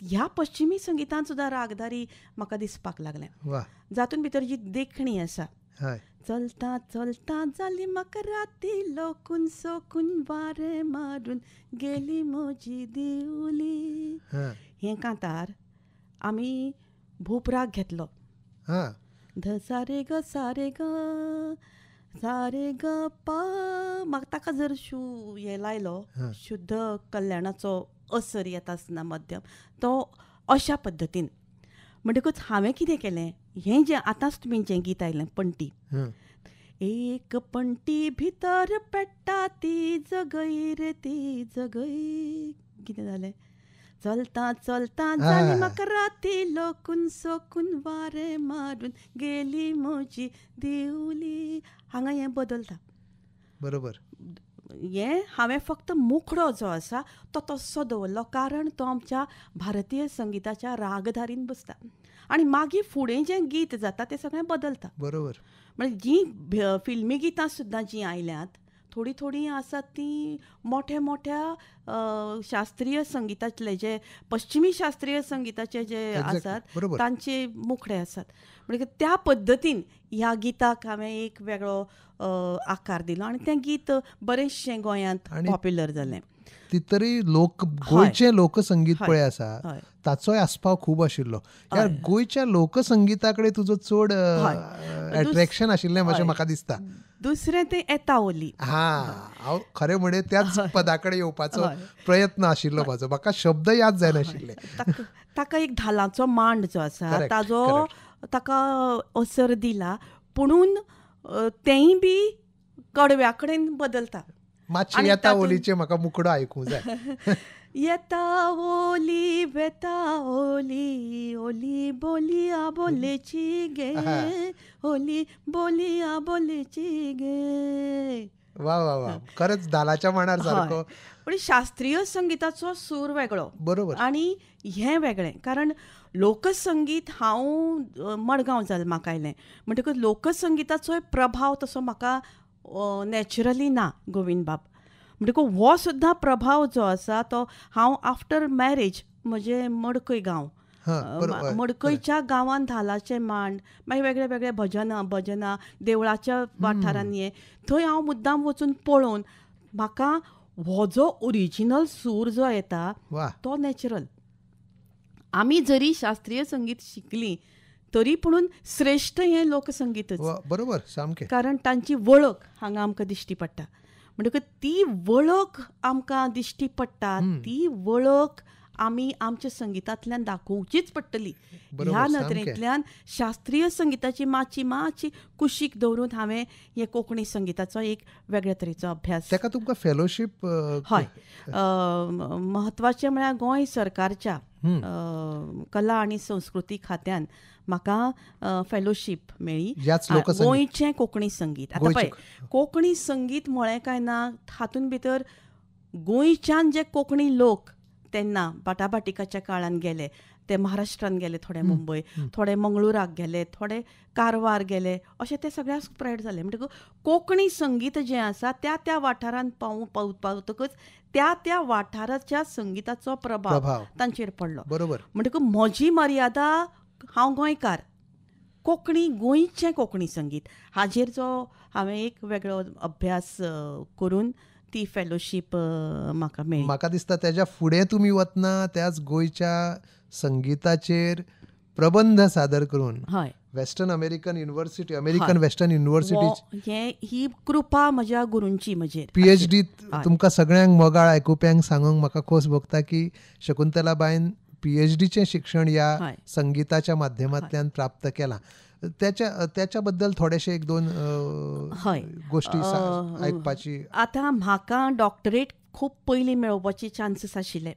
Speaker 2: ह्या पश्चिमी संगितान सुद्दां रागदारी म्हाका दिसपाक लागल्या.
Speaker 1: वा.
Speaker 2: जातून भितर जी देखणी आसा.
Speaker 1: हय.
Speaker 2: चलता चलता जाली म्हाका राती लोकून सोकून वारें मारून गेली म्हजी दिवली.
Speaker 1: हा.
Speaker 2: हें कांतार आमी भूपराग घेतलो.
Speaker 1: हा.
Speaker 2: ध सारे ग सारे ग सारे ग प. म्हाका ताका जर हें लायलो
Speaker 1: हा.
Speaker 2: शुद्ध कल्याणाचो असर येता आसतना मध्यम तो अशा पद्दतीन. म्हणटकूच हांवें कितें केलें हें जें आतांच तुमी जें गीत आयलें पंटी.
Speaker 1: हा.
Speaker 2: एक पंटी भितर पेट्टा ती जगई रे ती जगई. कितें जालें. चलता चलता जाली म्हाका राती लोकून सोकून वारें मारून गेली म्हजी दिवली. हांगा हें बदलता.
Speaker 1: बरोबर.
Speaker 2: हें हांवें फक्त मुखडो जो आसा तो तस्सो दवरलो कारण तो आमच्या भारतीय संगिताच्या रागधारीन बसता. आनी मागीर फुडें जें गीत जाता तें सगळें बदलता.
Speaker 1: बरोबर.
Speaker 2: म्हणजे जीं फिल्मी गितां सुद्दां जीं आयल्यांत थोडीं थोडीं आसात तीं मोठ्या मोठ्या शास्त्रीय संगितातले जे पश्चिमी शास्त्रीय संगिताचे जे आसात
Speaker 1: बरोबर.
Speaker 2: तांचे मुखडे आसात. म्हणजे त्या पद्दतीन ह्या गिताक हांवें एक वेगळो आकार दिलो आनी तें गीत बरेंचशें गोंयांत पॉप्युलर जालें.
Speaker 1: तरी गोंयचें लोकसंगीत
Speaker 2: हय.
Speaker 1: पळय आसा
Speaker 2: हय.
Speaker 1: ताचोय आस्पाव खूब आशिल्लो. ह्या
Speaker 2: हय.
Speaker 1: गोंयच्या लोकसंगिता कडेन तुजो चड
Speaker 2: हय.
Speaker 1: अट्रॅक्शन आशिल्लें अशें
Speaker 2: हय.
Speaker 1: म्हाका दिसता.
Speaker 2: दुसरें तें येता ओली.
Speaker 1: हा. हांव खरें म्हणें त्याच पदा कडेन येवपाचो
Speaker 2: हय.
Speaker 1: प्रयत्न आशिल्लो म्हाजो. म्हाका शब्द याद जायनाशिल्ले.
Speaker 2: ताका एक धालांचो मांड जो आसा
Speaker 1: Correct,
Speaker 2: ताजो
Speaker 1: correct.
Speaker 2: ताका असर दिला पुणून तेंय बी कडव्या कडेन बदलता.
Speaker 1: मातशें
Speaker 2: आनी
Speaker 1: येता
Speaker 2: तातूंत-
Speaker 1: ओलीचें म्हाका मुखडो आयकूंक जाय.
Speaker 2: येता ओली वेता ओली ओली बोलिया बोलेची गे ओली बोलिया बोलेची गे.
Speaker 1: वा वा वा. खरंच धालाच्या मांडार सारको.
Speaker 2: पण शास्त्रीय संगीताचो सूर वेगळो
Speaker 1: बरोबर.
Speaker 2: आनी हें वेगळें कारण लोकसंगीत हांव मडगांव जल्माक आयलें म्हणटकूच लोकसंगिताचोय प्रभाव तसो म्हाका नॅचरली ना गोविंद बाब. म्हणटकूच हो सुद्दां प्रभाव जो आसा तो हांव आफ्टर मॅरेज म्हजे मडकय गांव मडकयच्या गांवांत धालाचे मांड मागीर वेगळे वेगळे भजनां देवळाच्या वाठारांनी हे थंय हांव मुद्दाम वचून पळोवन म्हाका हो जो ओरिजिनल सूर जो येता तो नॅचरल. आमी जरी शास्त्रीय संगीत शिकलीं तरी पुणून श्रेष्ठ हें लोकसंगीतच.
Speaker 1: बरोबर सामकें.
Speaker 2: कारण तांची वळख हांगा आमकां दिश्टी पडटा. म्हणटकच ती वळख आमकां दिश्टी पडटा, ती वळख आमी आमच्या संगीतांतल्यान दाखोवचीच पडटली. ह्या नदरेंतल्यान शास्त्रीय संगीताची मातशी कुशीक दवरून हांवें हे कोंकणी संगीताचो एक वेगळ्या तरेचो अभ्यास.
Speaker 1: ताका तुमकां फेलोशीप.
Speaker 2: हय, म्हत्वाचें म्हळ्यार गोंय सरकारच्या कला आनी संस्कृती खात्यान म्हाका फेलोशीप मेळ्ळी. गोंयचें कोंकणी संगीत. आतां पळय, कोंकणी संगीत म्हळें काय ना, हातूंत भितर गोंयच्यान जे कोंकणी लोक तेन्ना बाटाबाटिकाच्या काळान गेले, ते महाराष्ट्रान गेले, थोडे मुंबय, थोडे मंगळुराक गेले, थोडे कारवार गेले, अशें ते सगळ्याक स्प्रेड जाले. म्हणटकूच कोंकणी संगीत जें आसा त्या वाठारांत पावतकच त्या वाठाराच्या संगीताचो प्रभाव तांचेर पडलो.
Speaker 1: बरोबर.
Speaker 2: म्हणटकूच म्हजी मर्यादा, हांव गोंयकार, कोंकणी गोंयचें कोंकणी संगीत हाजेर जो हांवें एक वेगळो अभ्यास करून ती फेलोशीप म्हाका मेळ्ळी.
Speaker 1: म्हाका दिसता तेज्या फुडें तुमी वतना त्याच गोंयच्या संगीताचेर प्रबंध सादर करून
Speaker 2: हय
Speaker 1: western American university western university
Speaker 2: ही कृपा म्हज्या गुरूंची म्हजेर.
Speaker 1: PhD तुमकां सगळ्यांक मोगाळ आयकुप्यांक सांगूंक म्हाका खोस भोगता की शकुंतलाबाईन PhDचें शिक्षण ह्या संगीताच्या माध्यमांतल्यान प्राप्त केलां. त्याच्या बद्दल थोडेशे एक दोन गोष्टी आयकपाची.
Speaker 2: आतां म्हाका डॉक्टरेट खूब पयलीं मेळोवपाची चान्सीस आशिल्ले.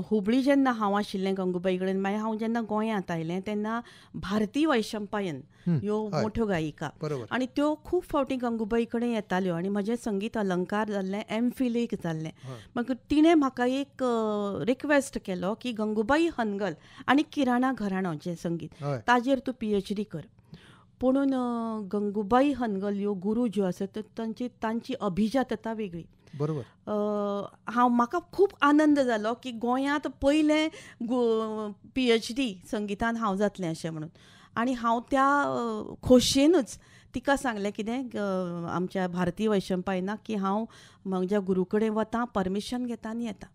Speaker 2: हुबळी जेन्ना हांव आशिल्लें गंगूबाई कडेन, मागीर हांव जेन्ना गोंयांत आयलें तेन्ना भारती वैशंपायन ह्यो मोठ्यो गायिका आनी त्यो खूब फावटी गंगूबाई कडेन येताल्यो आनी म्हजें संगीत अलंकार जाल्लें, MPhil जाल्लें. मागीर तिणें म्हाका एक रिक्वेस्ट केलो की गंगूबाई हनगल आनी किराणा घराणो जें संगीत ताजेर तूं PhD कर. पुणून गंगूबाई हनगल ह्यो गुरू ज्यो आसात तांची अभिजातता वेगळी.
Speaker 1: बरोबर.
Speaker 2: म्हाका खूब आनंद जालो की गोंयांत पयलें PhD संगीतान हांव जातलें अशें म्हणून. आनी हांव त्या खोशयेनूच तिका सांगलें कितें आमच्या भारती वैशंपायनाक की हांव म्हज्या गुरू कडेन वतां, परमिशन घेता आनी येता.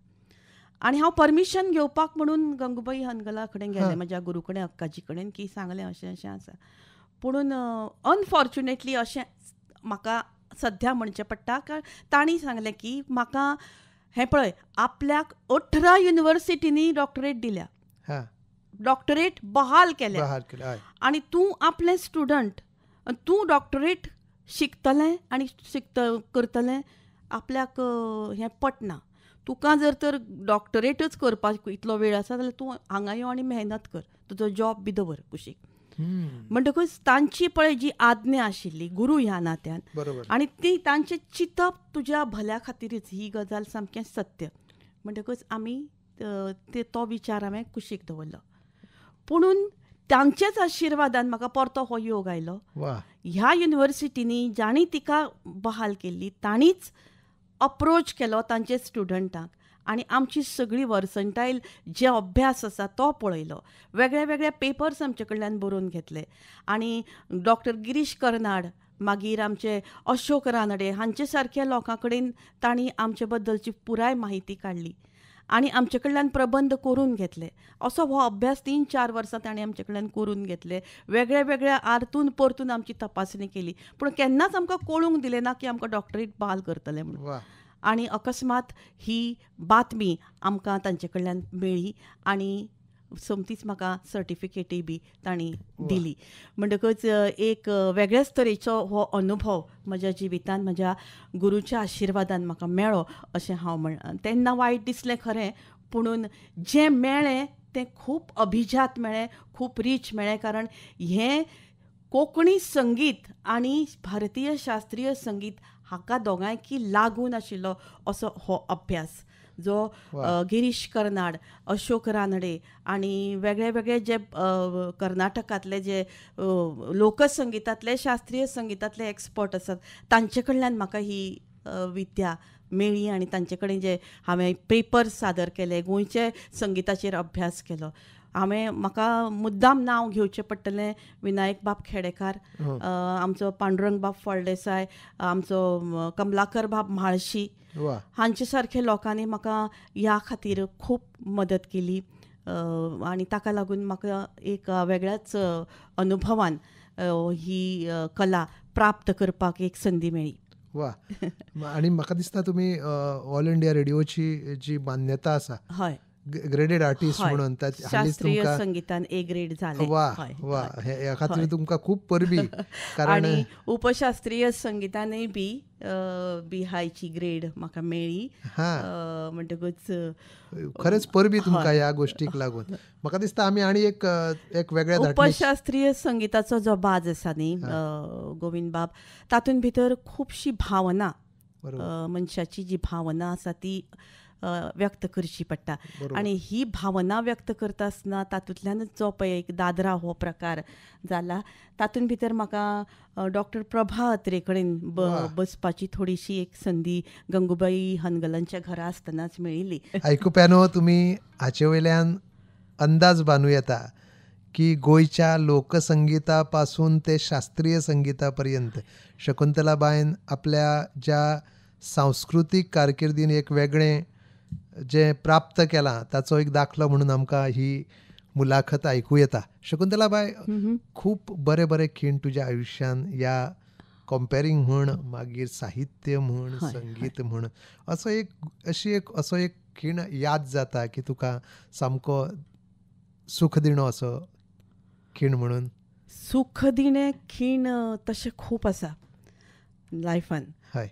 Speaker 2: आनी हांव परमिशन घेवपाक म्हणून गंगूबाई हनगला कडेन गेलें, म्हज्या गुरू कडेन, अक्काजी कडेन, की सांगलें अशें अशें आसा. पुणून अनफॉर्च्युनेटली अशें म्हाका सध्या म्हणचें पडटा, कारण तांणी सांगलें की म्हाका हें पळय, आपल्याक 18 युनिव्हर्सिटींनी डॉक्टरेट दिल्या, डॉक्टरेट बहाल केल्या, आनी तूं आपलें स्टुडंट, तूं डॉक्टरेट शिकतलें आनी करतलें, आपल्याक हें पटना. तुका जर तर डॉक्टरेटच करपाक इतलो वेळ आसा जाल्यार तूं हांगा यो आनी मेहनत कर, तुजो जॉब बी दवर कुशीक. म्हणटकूच तांची पळय जी आज्ञा आशिल्ली गुरू ह्या नात्यान, आनी ती तांचें चिंतप तुज्या भल्या खातीरच, ही गजाल सामकें सत्य. म्हणटकूच आमी तो विचार हांवें कुशीक दवरलो. पुणून तांचेच आशिर्वादान म्हाका परतो हो योग आयलो. ह्या युनिव्हर्सिटींनी जाणी तिका बहाल केल्ली तांणीच अप्रोच केलो तांचे स्टुडंटांक, आनी आमची सगळी वर्संटायल जे अभ्यास आसा तो पळयलो, वेगळे वेगळे पेपर्स आमचे कडल्यान बरोवन घेतले. आनी डॉक्टर गिरीश कर्नाड, मागीर आमचे अशोक रानडे हांचे सारक्या लोकां कडेन तांणी आमचे बद्दलची पुराय माहिती काडली आनी आमचे कडल्यान प्रबंध करून घेतले. असो हो अभ्यास 3-4 वर्सां ताणें आमचे कडल्यान करून घेतले. वेगळ्या वेगळ्या आरतून परतून आमची तपासणी केली, पूण केन्नाच आमकां कळूंक दिलें ना की आमकां डॉक्टरेट बहाल करतले म्हणून. आनी अकस्मात ही बातमी आमकां तांचे कडल्यान मेळ्ळी आनी सोमतीच म्हाका सर्टिफिकेटूय बी तांणी दिली. म्हणटकच एक वेगळ्याच तरेचो हो अनुभव म्हज्या जिवितांत म्हज्या गुरूच्या आशिर्वादान म्हाका मेळ्ळो अशें हांव म्हणना. तेन्ना वायट दिसलें खरें, पुणून जें मेळ्ळें तें खूब अभिजात मेळ्ळें, खूब रीच मेळ्ळें. कारण हें कोंकणी संगीत आनी भारतीय शास्त्रीय संगीत हाका दोगांयकी लागून आशिल्लो असो हो अभ्यास, जो गिरीश कर्नाड, अशोक रानडे आनी वेगळे वेगळे जे कर्नाटकांतले जे लोकसंगीतांतले शास्त्रीय संगीतांतले एक्सपर्ट आसात तांचे कडल्यान म्हाका ही विद्या मेळ्ळी आनी तांचे कडेन जे हांवें पेपर्स सादर केले, गोंयचे संगिताचेर अभ्यास केलो. म्हाका मुद्दाम नांव घेवचें पडटलें विनायक बाब खेडेकार, आमचो पांडुरंग बाब फळदेसाय, आमचो कमलाकर बाब म्हाळशी, हांचे सारखे लोकांनी म्हाका ह्या खातीर खूब मदत केली. आनी ताका लागून म्हाका एक वेगळ्याच अनुभवान ही कला प्राप्त करपाक एक संदी मेळ्ळी.
Speaker 1: वा. आणि म्हाका दिसता तुमी ऑल इंडिया रेडिओची जी मान्यता आसा,
Speaker 2: हय,
Speaker 1: ग्रेडेड आर्टिस्ट म्हणून,
Speaker 2: शास्त्रीय संगीतान ए ग्रेड जाले.
Speaker 1: वा वा. ह्या खातीर तुमकां खूब परबी. कारण
Speaker 2: आनी उपशास्त्रीय संगीतानय बी हायची ग्रेड म्हाका मेळ्ळी. म्हणटकूच
Speaker 1: खरेंच परबी तुमकां ह्या गोश्टीक लागून. म्हाका दिसता आमी आनी एक वेगळ्या
Speaker 2: उपशास्त्रीय संगीताचो जो बाज आसा न्ही गोविंद बाब, तातूंत भितर खुबशी भावना, मनशाची जी भावना आसा ती व्यक्त करची पडटा. आनी ही भावना व्यक्त करता आसतना तातूंतल्यानच जो पळय एक दादरा हो प्रकार जाला, तातूंत भितर म्हाका डॉक्टर प्रभा अत्रे कडेन बसपाची थोडीशी एक संदी गंगूबाई हनगलांच्या घरा आसतनाच मेळिल्ली.
Speaker 1: आयकुप्यानो, तुमी हाचे वयल्यान अंदाज बांदूं येता की गोंयच्या लोकसंगिता पासून ते शास्त्रीय संगिता पर्यंत शकुंतलाबाईन आपल्या ज्या सांस्कृतीक कारकिर्दीन एक वेगळें जे प्राप्त केलां ताचो एक दाखलो म्हणून आमकां ही मुलाखत आयकूं येता. शकुंतलाबाई, खूब बरे बरे खीण तुज्या आयुश्यान, ह्या कंपेरींग म्हण, मागीर साहित्य म्हण, संगीत म्हण, असो एक खीण याद जाता की तुका सामको सूख दिणो असो खीण म्हणून?
Speaker 2: सूख दिणे खीण तशे खूब आसा लायफान.
Speaker 1: हय.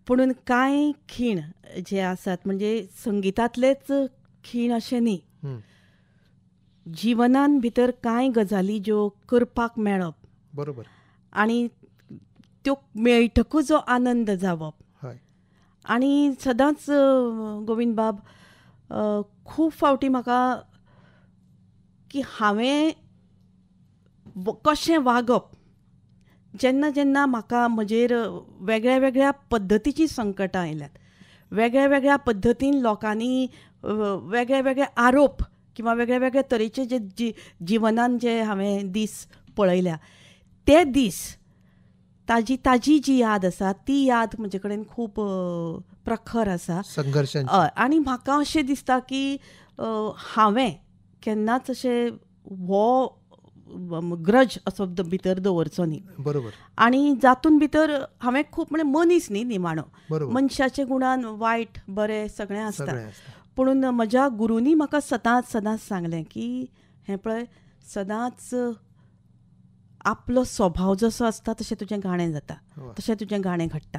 Speaker 2: पुणून कांय खीण जे आसात म्हणजे संगितांतलेच खीण अशें न्ही. जिवनान भितर कांय गजाली ज्यो करपाक मेळप,
Speaker 1: बरोबर,
Speaker 2: आनी त्यो मेळटकूच जो आनंद जावप. आनी सदांच गोविंद बाब, खूब फावटी म्हाका की हांवें कशें वागप, जेन्ना जेन्ना म्हाका म्हजेर वेगळ्या वेगळ्या पद्दतीची संकटां आयल्यात, वेगळ्या वेगळ्या पद्दतीन लोकांनी वेगळे वेगळे आरोप किंवा वेगळ्या वेगळ्या तरेचे जे जिवनान जे हांवें दीस पळयल्या, ते दीस ताजी जी याद आसा ती याद म्हजे कडेन खूब प्रखर आसा. आनी म्हाका अशें दिसता की हांवें केन्नाच अशें हो ग्रज असो भितर दवरचो न्ही.
Speaker 1: बरोबर.
Speaker 2: आनी जातून भितर हांवें खूब म्हणजे मनीस न्ही निमाणो, मनशाचे गुणान वायट बरें सगळें आसता. पुणून म्हज्या गुरूनी म्हाका सदांच सांगलें की हें पळय, सदांच आपलो स्वभाव जसो आसता तशें तुजें गाणें जाता, तशें तुजें गाणें घडटा.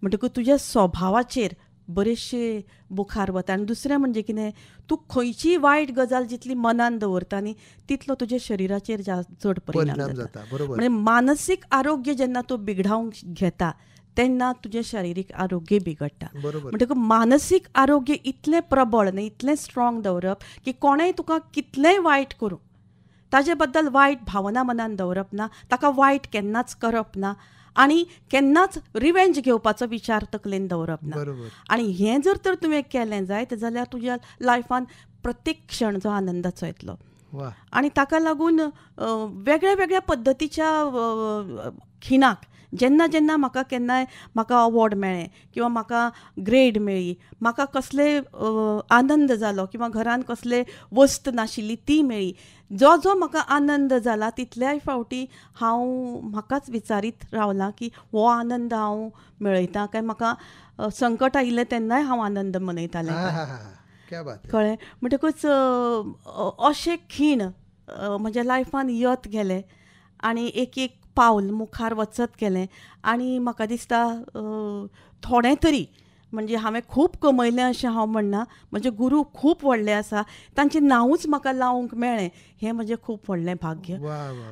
Speaker 2: म्हणटकूच तुज्या स्वभावाचेर बरेचशे बुखार वता. आनी दुसरें म्हणजे कितें, तूं खंयची वायट गजाल जितली मनान दवरता न्ही तितलो तुज्या शरिराचेर चड परिणाम जाता. म्हणजे मानसीक आरोग्य जेन्ना तूं बिगडावंक घेता तेन्ना तुजें शारिरीक आरोग्य बिगडटा. म्हणटकूच मानसीक आरोग्य इतलें प्रबळ न्ही, इतलें स्ट्रॉंग दवरप की कोणेंय तुका कितलेंय वायट करूं ताजे बद्दल वायट भावना मनान दवरप ना, ताका वायट केन्नाच करप ना, आनी केन्नाच रिवेंज घेवपाचो विचार तकलेन दवरप ना. आनी हें जर तर तुवें केलें जायत जाल्यार तुज्या लायफान प्रत्येक क्षण जो आनंदाचो येतलो. आनी ताका लागून वेगळ्या वेगळ्या पद्दतीच्या खिणाक जेन्ना जेन्ना म्हाका अवॉर्ड मेळ्ळें किंवा म्हाका ग्रेड मेळ्ळी, म्हाका कसले आनंद जालो किंवा घरान कसले वस्त नाशिल्ली ती मेळ्ळी, जो म्हाका आनंद जाला तितल्याय फावटी हांव म्हाकाच विचारीत रावलां की हो आनंद हांव मेळयतां काय म्हाका संकट आयिल्लें तेन्नाय हांव आनंद मनयतालें कळ्ळें. म्हणटकूच अशें खीण म्हज्या लायफान येत गेले आनी एक एक पावल मुखार वचत गेलें. आनी म्हाका दिसता थोडें तरी म्हणजे हांवें खूब कमयलें अशें हांव म्हणना, म्हजे गुरू खूब व्हडले आसा, तांचें नांवूच म्हाका लावंक मेळ्ळें हें म्हजें खूब व्हडलें भाग्य.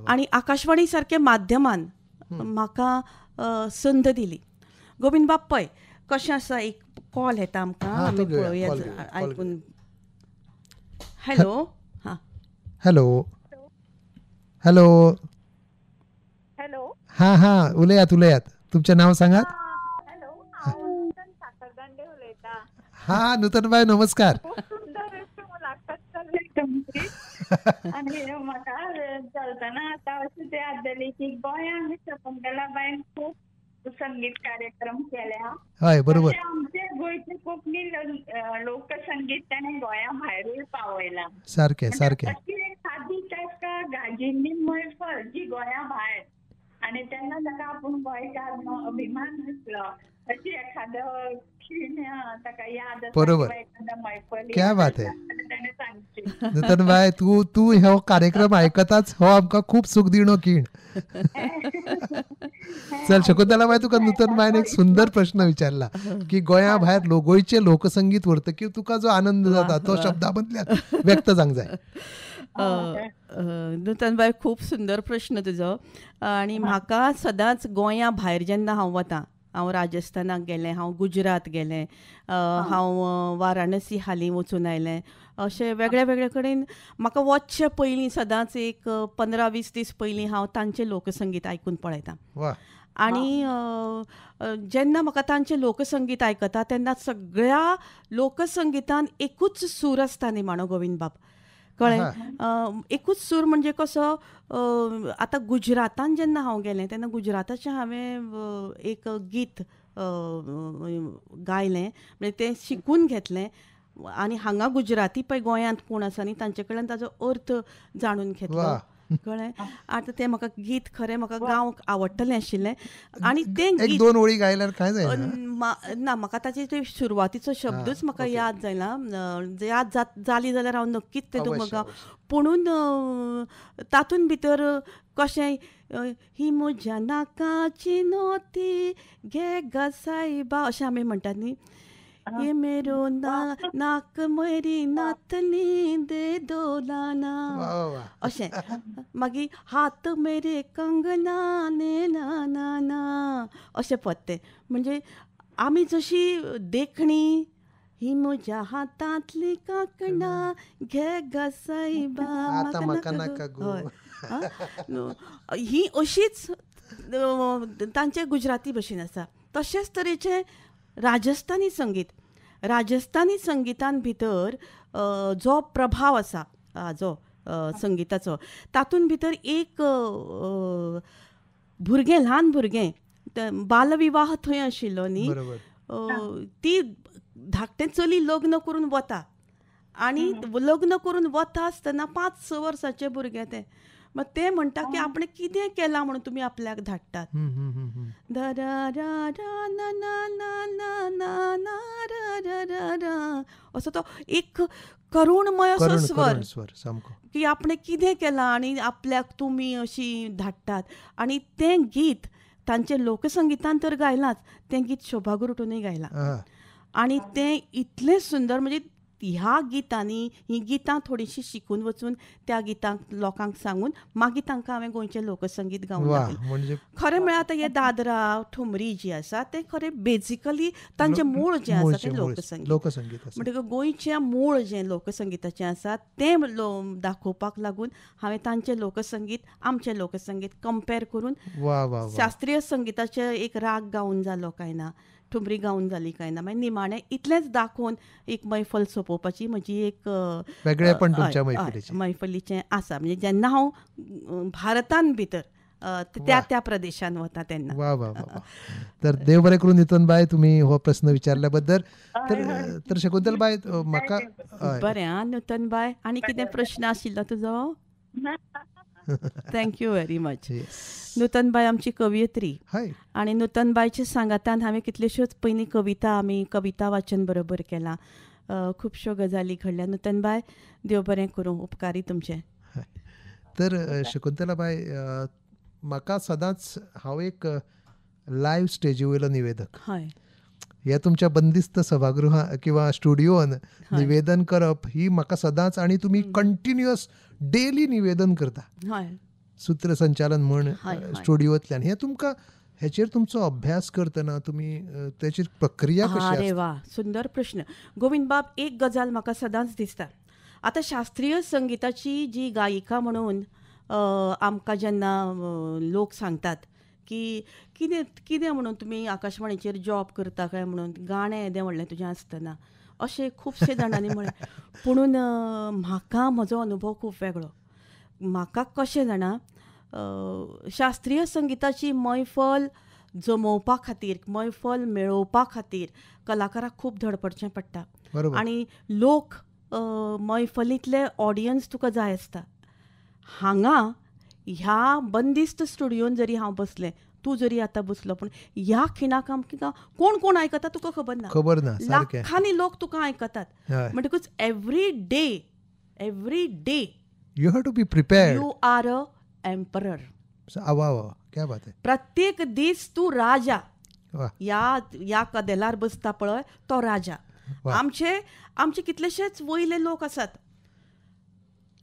Speaker 2: आनी आकाशवाणी सारके माध्यमान म्हाका संद दिली. गोविंद बाब पळय कशें आसा, एक कॉल येता आमकां, आमी पळोवया आयकून. हॅलो.
Speaker 1: Hello hello
Speaker 5: hello.
Speaker 1: उलयात तुमचें नांव सांगात.
Speaker 5: हॅलो, हांव
Speaker 1: हा नूतनबाई नमस्कार.
Speaker 5: खूप सुंदर अशी मुलाखत चालली तुमची. आणि म्हाका चलतना आता अशें ते आसलेली की गोंयांत शकुंतलाबाईन खूब संगीत कार्यक्रम केल्या.
Speaker 1: हय बरोबर.
Speaker 5: तशें आमचे गोंयचे कोंकणी लोकसंगीत ताणें गोंया भायरूय पावयलां.
Speaker 1: सारकें सारकें.
Speaker 5: अशी एखादी ताका गाजिल्ली मैफल जी गोंया भायर आणि तेन्ना ताका आपूण गोंयकार म्हणून अभिमान दिसलो. अशी एखादं क्षीण ताका याद आसा
Speaker 1: बरोबर.
Speaker 5: किंवा एखादा मैफल
Speaker 1: क्या बात है.
Speaker 5: ताणें सांगची.
Speaker 1: नूतनबाई तू हो कार्यक्रम आयकताच हो आमकां खूप सूख दिणो खीण. चल शकुंतलाबाई तुका नूतनबाईन एक सुंदर प्रश्न विचारला की गोंया भायर गोंयचे लोकसंगीत व्हरतकीर तुका जो आनंद जाता तो शब्दामधल्यान व्यक्त जावंक जाय.
Speaker 2: नूतनबाई खूप सुंदर प्रश्न तुजो. आणि म्हाका सदांच गोंया भायर जेन्ना हांव वतां, हांव राजस्थानाक गेलें, हांव गुजरात गेलें, हांव वाराणसी हालीं वचून आयलें. अशें वेगळे वेगळे कडेन म्हाका वचचे पयलीं सदांच एक 15-20 दीस पयलीं हांव तांचें लोकसंगीत आयकून पळयतां.
Speaker 1: वा.
Speaker 2: आणि जेन्ना म्हाका तांचें लोकसंगीत आयकता तेन्ना सगळ्या लोकसंगितान एकूच सूर आसता निमाणो गोविंद बाब. कळ्ळें. एकूच सूर म्हणजे कसो, आतां गुजरातान जेन्ना हांव गेलें तेन्ना गुजराताचें हांवें एक गीत गायलें, म्हणजे तें शिकून घेतलें. आनी हांगा गुजराती पळय गोंयांत कोण आसा न्ही तांचे कडल्यान ताजो अर्थ जाणून घेतलो. कळ्ळें. आतां तें म्हाका गीत खरें म्हाका गावंक आवडटलें आशिल्लें. आनी तें
Speaker 1: एक
Speaker 2: गीत
Speaker 1: दोन ओळी गायल्यार काय जायना.
Speaker 2: ना, म्हाका ताचे ते सुरवातीचो शब्दूच म्हाका याद जायना. याद जाली जाल्यार हांव नक्कीच तें तुमकां. पुणून तातूंत भितर कशें ही म्हज्या नाकाची नोती घे ग सायबा अशें आमी म्हणटात न्ही. ये मेरो नाक मेरी नातनी दे दोलाना अशें. मागीर हात मेरे कंगना ने ना ना ना अशें पत्ते. म्हणजे आमी जशी देखणी ही म्हज्या हातांतली कांकणां घे ग सायबा म्हाका नाका गो. ही अशीच तांचे गुजराती भशेन आसा. तशेंच तरेचें राजस्थानी संगीत. राजस्थानी संगितान भितर जो प्रभाव आसा जो संगिताचो, तातूंत भितर एक भुरगें, ल्हान भुरगें, बालविवाह थंय आशिल्लो न्ही. ती धाकटें चली लग्न करून वता आनी लग्न करून वता आसतना 5-6 वर्साचें भुरगें तें. मग ते म्हणटा की आपण कितें केलां म्हणून तुमी आपल्याक धाडटात. असो तो एक करुणमय असो स्वर की आपण कितें केलां आनी आपल्याक तुमी अशी धाडटात. आनी तें गीत तांचे लोकसंगितान तर गायलांच, तें गीत शोभा गुरुटूनय गायलां. आनी तें इतलें सुंदर. म्हणजे ह्या गितांनी ही गितां थोडीशीं शिकून वचून त्या गितांक लोकांक सांगून मागीर तांकां हांवें गोंयचें लोकसंगीत गावून दाखयलें. खरें म्हळ्यार आतां हे दादरा ठुमरी जी आसा तें खरें बेजिकली तांचें मूळ जें आसा तें लोकसंगीत. म्हणटकीर गोंयचें मूळ जें लोकसंगिताचें आसा तें दाखोवपाक लागून हांवें तांचें लोकसंगीत आमचें लोकसंगीत कंपेर करून शास्त्रीय संगीताचे एक राग गावून जालो काय ना, ठुमरी गावून जाली काय ना, मागीर निमाणें इतलेंच दाखोवन एक मैफल सोंपोवपाची म्हजी एक
Speaker 1: वेगळेपण तुमच्या
Speaker 2: मैफलीचें आसा. म्हणजे जेन्ना हांव भारतान भितर त्या प्रदेशान वता तेन्ना.
Speaker 1: वा वा वा. तर देव बरें करून नितनबाई तुम्ही हो प्रश्न विचारल्या बद्दल. तर शकुंतलबाई म्हाका
Speaker 2: बरें. नूतनबाई आनी कितें प्रश्न आशिल्लो तुजो? Thank you very much. नूतनबाई आमची कवयित्री आणि नूतनबाईच्या सांगातान हांवें कितल्योश्योच पयलीं कविता वाचन बरोबर केलां. खुबश्यो गजाली घडल्या. नूतनबाई देव बरें करूं. उपकारी तुमचे.
Speaker 1: तर शकुंतलाबाई म्हाका सदांच हांव एक लायव्ह स्टेजी वयलो निवेदक. हे तुमच्या बंदिस्त सभागृहां किंवा स्टुडिओन निवेदन करप ही म्हाका सदांच. आनी तुमी कंटिन्युअस डेली निवेदन करता सूत्रसंचालन म्हण स्टुडिओंतल्यान. हे तुमकां हेचेर तुमचो अभ्यास करतना तुमी तेची प्रक्रिया कशी आसता?
Speaker 2: अरे वा, सुंदर प्रश्न गोविंद बाब. एक गजाल म्हाका सदांच दिसता. आतां शास्त्रीय संगीताची जी गायिका म्हणून आमकां जेन्ना लोक सांगतात की कितें कितें म्हणून तुमी आकाशवाणीचेर जॉब करता काय म्हणून गाणें येदें व्हडलें तुजें आसतना अशें खुबशे जाणांनी म्हळें. पुणून म्हाका म्हजो अनुभव खूब वेगळो. म्हाका कशें जाणा, शास्त्रीय संगिताची मैफल जमोवपा खातीर, मैफल मेळोवपा खातीर कलाकाराक खूब धडपडचें पडटा.
Speaker 1: बरोबर.
Speaker 2: आनी लोक मैफलींतले ऑडियन्स तुका जाय आसता. हांगा ह्या बंदिस्त स्टुडियोन जरी हांव बसलें, तूं जरी आतां बसलो, पूण ह्या खिणाक आमकां कोण कोण आयकता तुका खबर ना.
Speaker 1: खबर ना, सारकें.
Speaker 2: लाखांनी लोक तुका आयकतात.
Speaker 1: हय.
Speaker 2: म्हणटकूच every day
Speaker 1: you have to be prepared.
Speaker 2: You are a emperor.
Speaker 1: वा वा, क्या बात आहे.
Speaker 2: प्रत्येक दीस तूं राजा.
Speaker 1: वा
Speaker 2: या कदेलार बसता पळय तो राजा.
Speaker 1: वा.
Speaker 2: आमचे कितलेशेच वयले लोक आसात,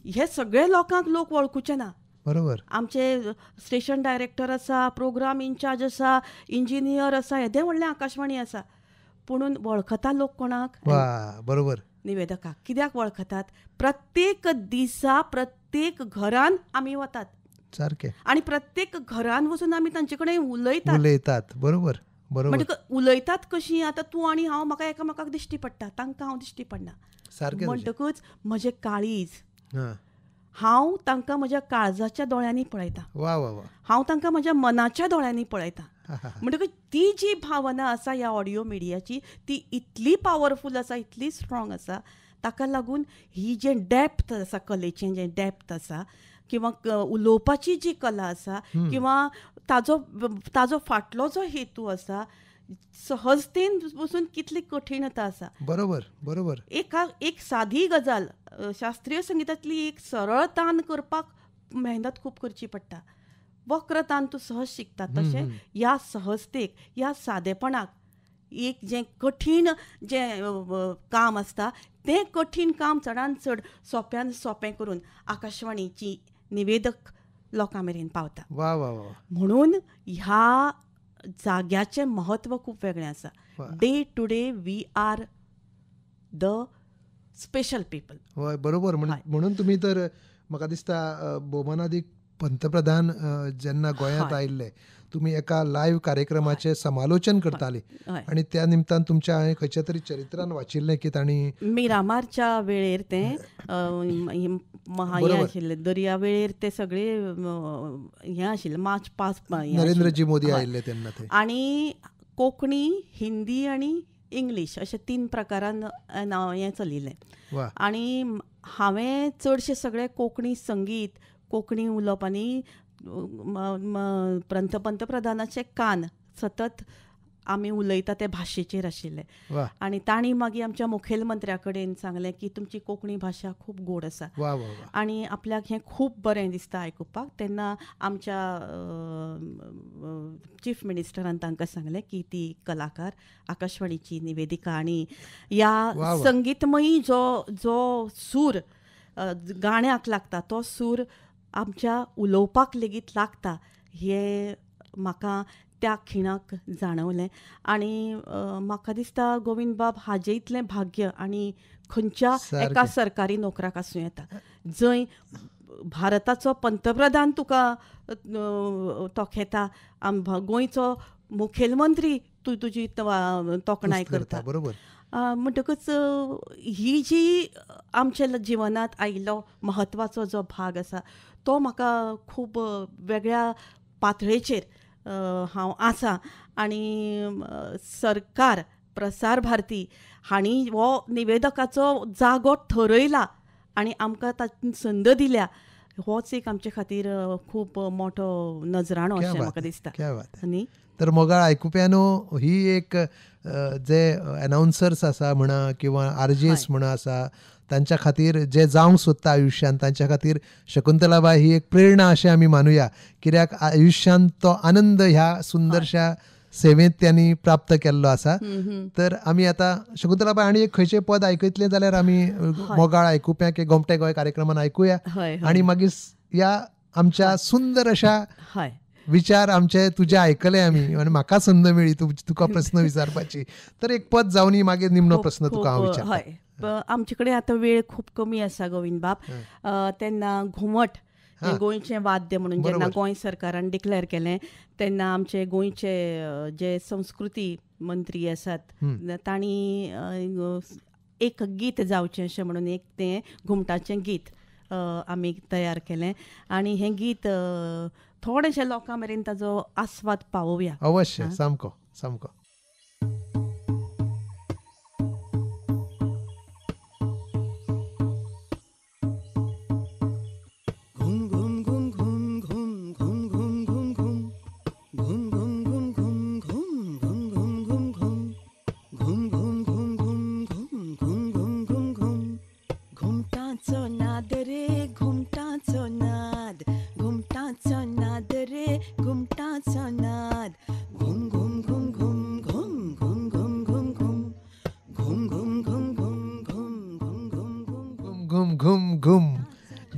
Speaker 2: हे सगळे लोकांक लोक वळखुचे ना.
Speaker 1: बरोबर.
Speaker 2: आमचे स्टेशन डायरेक्टर आसा, प्रोग्राम इन्चार्ज आसा, इंजिनियर आसा, येदें व्हडलें आकाशवाणी आसा, पुणून वळखता लोक कोणाक?
Speaker 1: वा बरोबर.
Speaker 2: निवेदकाक. कित्याक वळखतात? प्रत्येक दिसा प्रत्येक घरान आमी वतात
Speaker 1: सारकें.
Speaker 2: आनी प्रत्येक घरान वचून आमी तांचे कडेन उलयतात.
Speaker 1: बरोबर बरोबर.
Speaker 2: म्हणजे उलयतात कशीं? आतां तूं आनी हांव म्हाका एकामेकाक दिश्टी पडटा, तांकां हांव दिश्टी पडना.
Speaker 1: सारकें.
Speaker 2: म्हणटकूच म्हजें काळीज,
Speaker 1: हां.
Speaker 2: हांव तांकां म्हज्या काळजाच्या दोळ्यांनी पळयतां.
Speaker 1: वा वा वा.
Speaker 2: हांव तांकां म्हज्या मनाच्या दोळ्यांनी पळयतां.
Speaker 1: हा, हा, हा.
Speaker 2: म्हणटकूच ती जी भावना आसा ह्या ऑडियो मिडियाची, ती इतली पावरफूल आसा, इतली स्ट्रॉंग आसा. ताका लागून ही जें डॅप्थ आसा, कलेचें जें डॅप्थ आसा, किंवा उलोवपाची जी कला आसा, किंवा ताजो फाटलो जो हेतू आसा, सहजतेन बसून कितली कठीणता आसा.
Speaker 1: बरोबर बरोबर.
Speaker 2: एक सादी गजाल, शास्त्रीय संगीतातली एक सरळ तान करपाक मेहनत खूब करची पडटा. वक्र तान तूं सहज शिकता, तशें ह्या सहजतेक, ह्या सादेपणाक एक जें कठीण जें काम आसता, तें कठीण काम चडांत चड सोंप्यान सोंपें करून आकाशवाणीची निवेदक लोकां मेरेन पावता.
Speaker 1: वा वा वा.
Speaker 2: म्हणून ह्या जाग्याचें महत्व खूब वेगळें आसा.
Speaker 1: वा.
Speaker 2: Day to day we are the special people.
Speaker 1: हय बरोबर. म्हणून तुम्ही तर म्हाका दिसता भोवमानादीक पंतप्रधान जेन्ना गोंयांत
Speaker 2: हय.
Speaker 1: आयिल्ले, तुमी एका लायव्ह कार्यक्रमाचें समालोचन करताले,
Speaker 2: हय.
Speaker 1: आनी त्या निमतान तुमच्या हांवें खंयच्या तरी चरित्रान वाचिल्लें की तांणी
Speaker 2: मिरामारच्या वेळेर तें हें
Speaker 1: बरोबर.
Speaker 2: आशिल्लें, दर्या वेळेर ते सगळे हें आशिल्लें, मार्च पास्ट
Speaker 1: नरेंद्रजी मोदी आयिल्ले तेन्ना थंय.
Speaker 2: आनी कोंकणी, हिंदी आनी इंग्लीश अशे 3 प्रकारान हें चलिल्लें.
Speaker 1: वा.
Speaker 2: आनी हांवें चडशें सगळें कोंकणी संगीत, कोंकणी उलोवप आनी पंतप्रधानाचे कान सतत आमी उलयता ते भाशेचेर आशिल्ले.
Speaker 1: वा
Speaker 2: आनी तांणी मागीर आमच्या मुखेलमंत्र्या कडेन सांगलें की तुमची कोंकणी भाशा खूब गोड आसा.
Speaker 1: वा वा वा.
Speaker 2: आनी आपल्याक हें खूब बरें दिसता आयकुपाक. तेन्ना आमच्या चीफ मिनिस्टरान तांकां सांगलें की ती कलाकार, आकाशवाणीची निवेदिका, आनी ह्या
Speaker 1: वा वा.
Speaker 2: संगीतमयी जो सूर गाण्याक लागता, तो सूर आमच्या उलोवपाक लेगीत लागता, हें म्हाका त्या खिणाक जाणवलें. आनी म्हाका दिसता गोविंद बाब हाजे इतलें भाग्य आनी खंयच्या
Speaker 1: सारकें.
Speaker 2: एका सरकारी नोकराक आसूं येता, जंय भारताचो पंतप्रधान तुका तोखेता, गोंयचो मुखेलमंत्री तुजी तोखणाय करता.
Speaker 1: बरोबर.
Speaker 2: म्हणटकूच ही जी आमच्या जिवनांत आयिल्लो महत्वाचो जो भाग आसा, तो म्हाका खूब वेगळ्या पातळेचेर हांव आसा. आनी सरकार, प्रसार भारती हांणी हो निवेदकाचो जागो ठरयला आनी आमकां तातूंत संद दिल्या, होच एक आमचे खातीर खूब मोठो नजराणो अशें म्हाका दिसता.
Speaker 1: क्या बात आहे.
Speaker 2: न्ही?
Speaker 1: तर मोगाळ आयकुप्यानो, ही एक जे अनाउन्सर्स आसा म्हणा किंवा आरजेस म्हणा आसा, तांच्या खातीर जे जावंक सोदता आयुश्यान, तांच्या खातीर शकुंतलाबाई ही एक प्रेरणा अशें आमी मानुया. कित्याक आयुश्यान तो आनंद ह्या सुंदरशा सेवेंत त्यांनी प्राप्त केल्लो आसा. तर आमी आतां शकुंतलाबाई आनी एक खंयचें पद आयकयतलें जाल्यार आमी मोगाळ आयकुप्याक गोमटे गोंय कार्यक्रमान आयकुया. आनी मागीर ह्या आमच्या सुंदर अशा विचार आमचे तुजे आयकले आमी, आनी म्हाका संद मेळ्ळी तुका प्रस्न विचारपाची. तर एक पद जावन मागीर निमणो प्रस्न तुका हांव विचारता.
Speaker 2: हय, आमचे कडेन आतां वेळ खूब कमी आसा गोविंद बाब. तेन्ना घुमट हें गोंयचें वाद्य म्हणून जेन्ना गोंय सरकारान डिक्लेअर केलें तेन्ना आमचे गोंयचे जे संस्कृती मंत्री आसात तांणी एक गीत जावचें अशें म्हणून एक तें घुमटाचें गीत आमी तयार केलें आनी हें गीत थोडेशे लोकां मेरेन ताजो आस्वाद पावोवया.
Speaker 1: अवश्य, सामको सामको.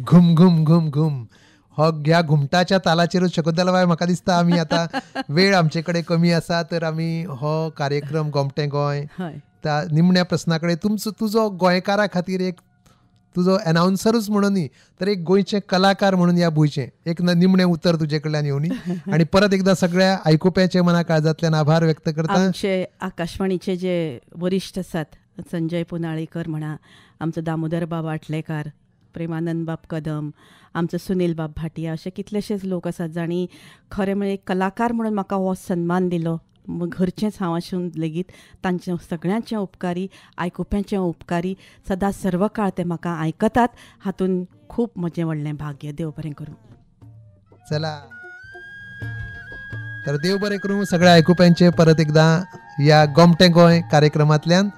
Speaker 1: घुम घुम घुम घुम हो ह्या घुमटाच्या तालाचेरूच शकुंतला बाय म्हाका दिसता आमी आतां वेळ आमचे कडेन कमी आसा तर आमी हो कार्यक्रम गोमटें गोंय त्या निमण्या प्रस्ना कडेन तुजो गोंयकारा खातीर एक तुजो अनाउन्सरूच म्हणून न्ही तर एक गोंयचे कलाकार म्हणून ह्या भुंयचें एक निमणें उतर तुजे कडल्यान येवनी आनी परत एकदां सगळ्या आयकुप्याचे मना काळजांतल्यान आभार व्यक्त करता.
Speaker 2: आमचे आकाशवाणीचे जे वरिश्ठ आसात संजय पुनाळेकर म्हणा, आमचो दामोदर बाब आटलेकार, प्रेमानंद बाब कदम, आमचो सुनील बाब भाटिया, अशे कितलेशेच लोक आसात जाणी खरें म्हणजे कलाकार म्हणून म्हाका हो सन्मान दिलो. घरचेंच हांव आसून लेगीत तांचे सगळ्यांचे उपकारी, आयकुप्यांचे उपकारी, सदां सर्व काळ ते म्हाका आयकतात. हातून खूब म्हजें व्हडलें भाग्य. देव बरें करूं.
Speaker 1: चला तर देव बरें करूं सगळ्या आयकुप्यांचे परत एकदां ह्या गोमटें गोंय कार्यक्रमांतल्यान.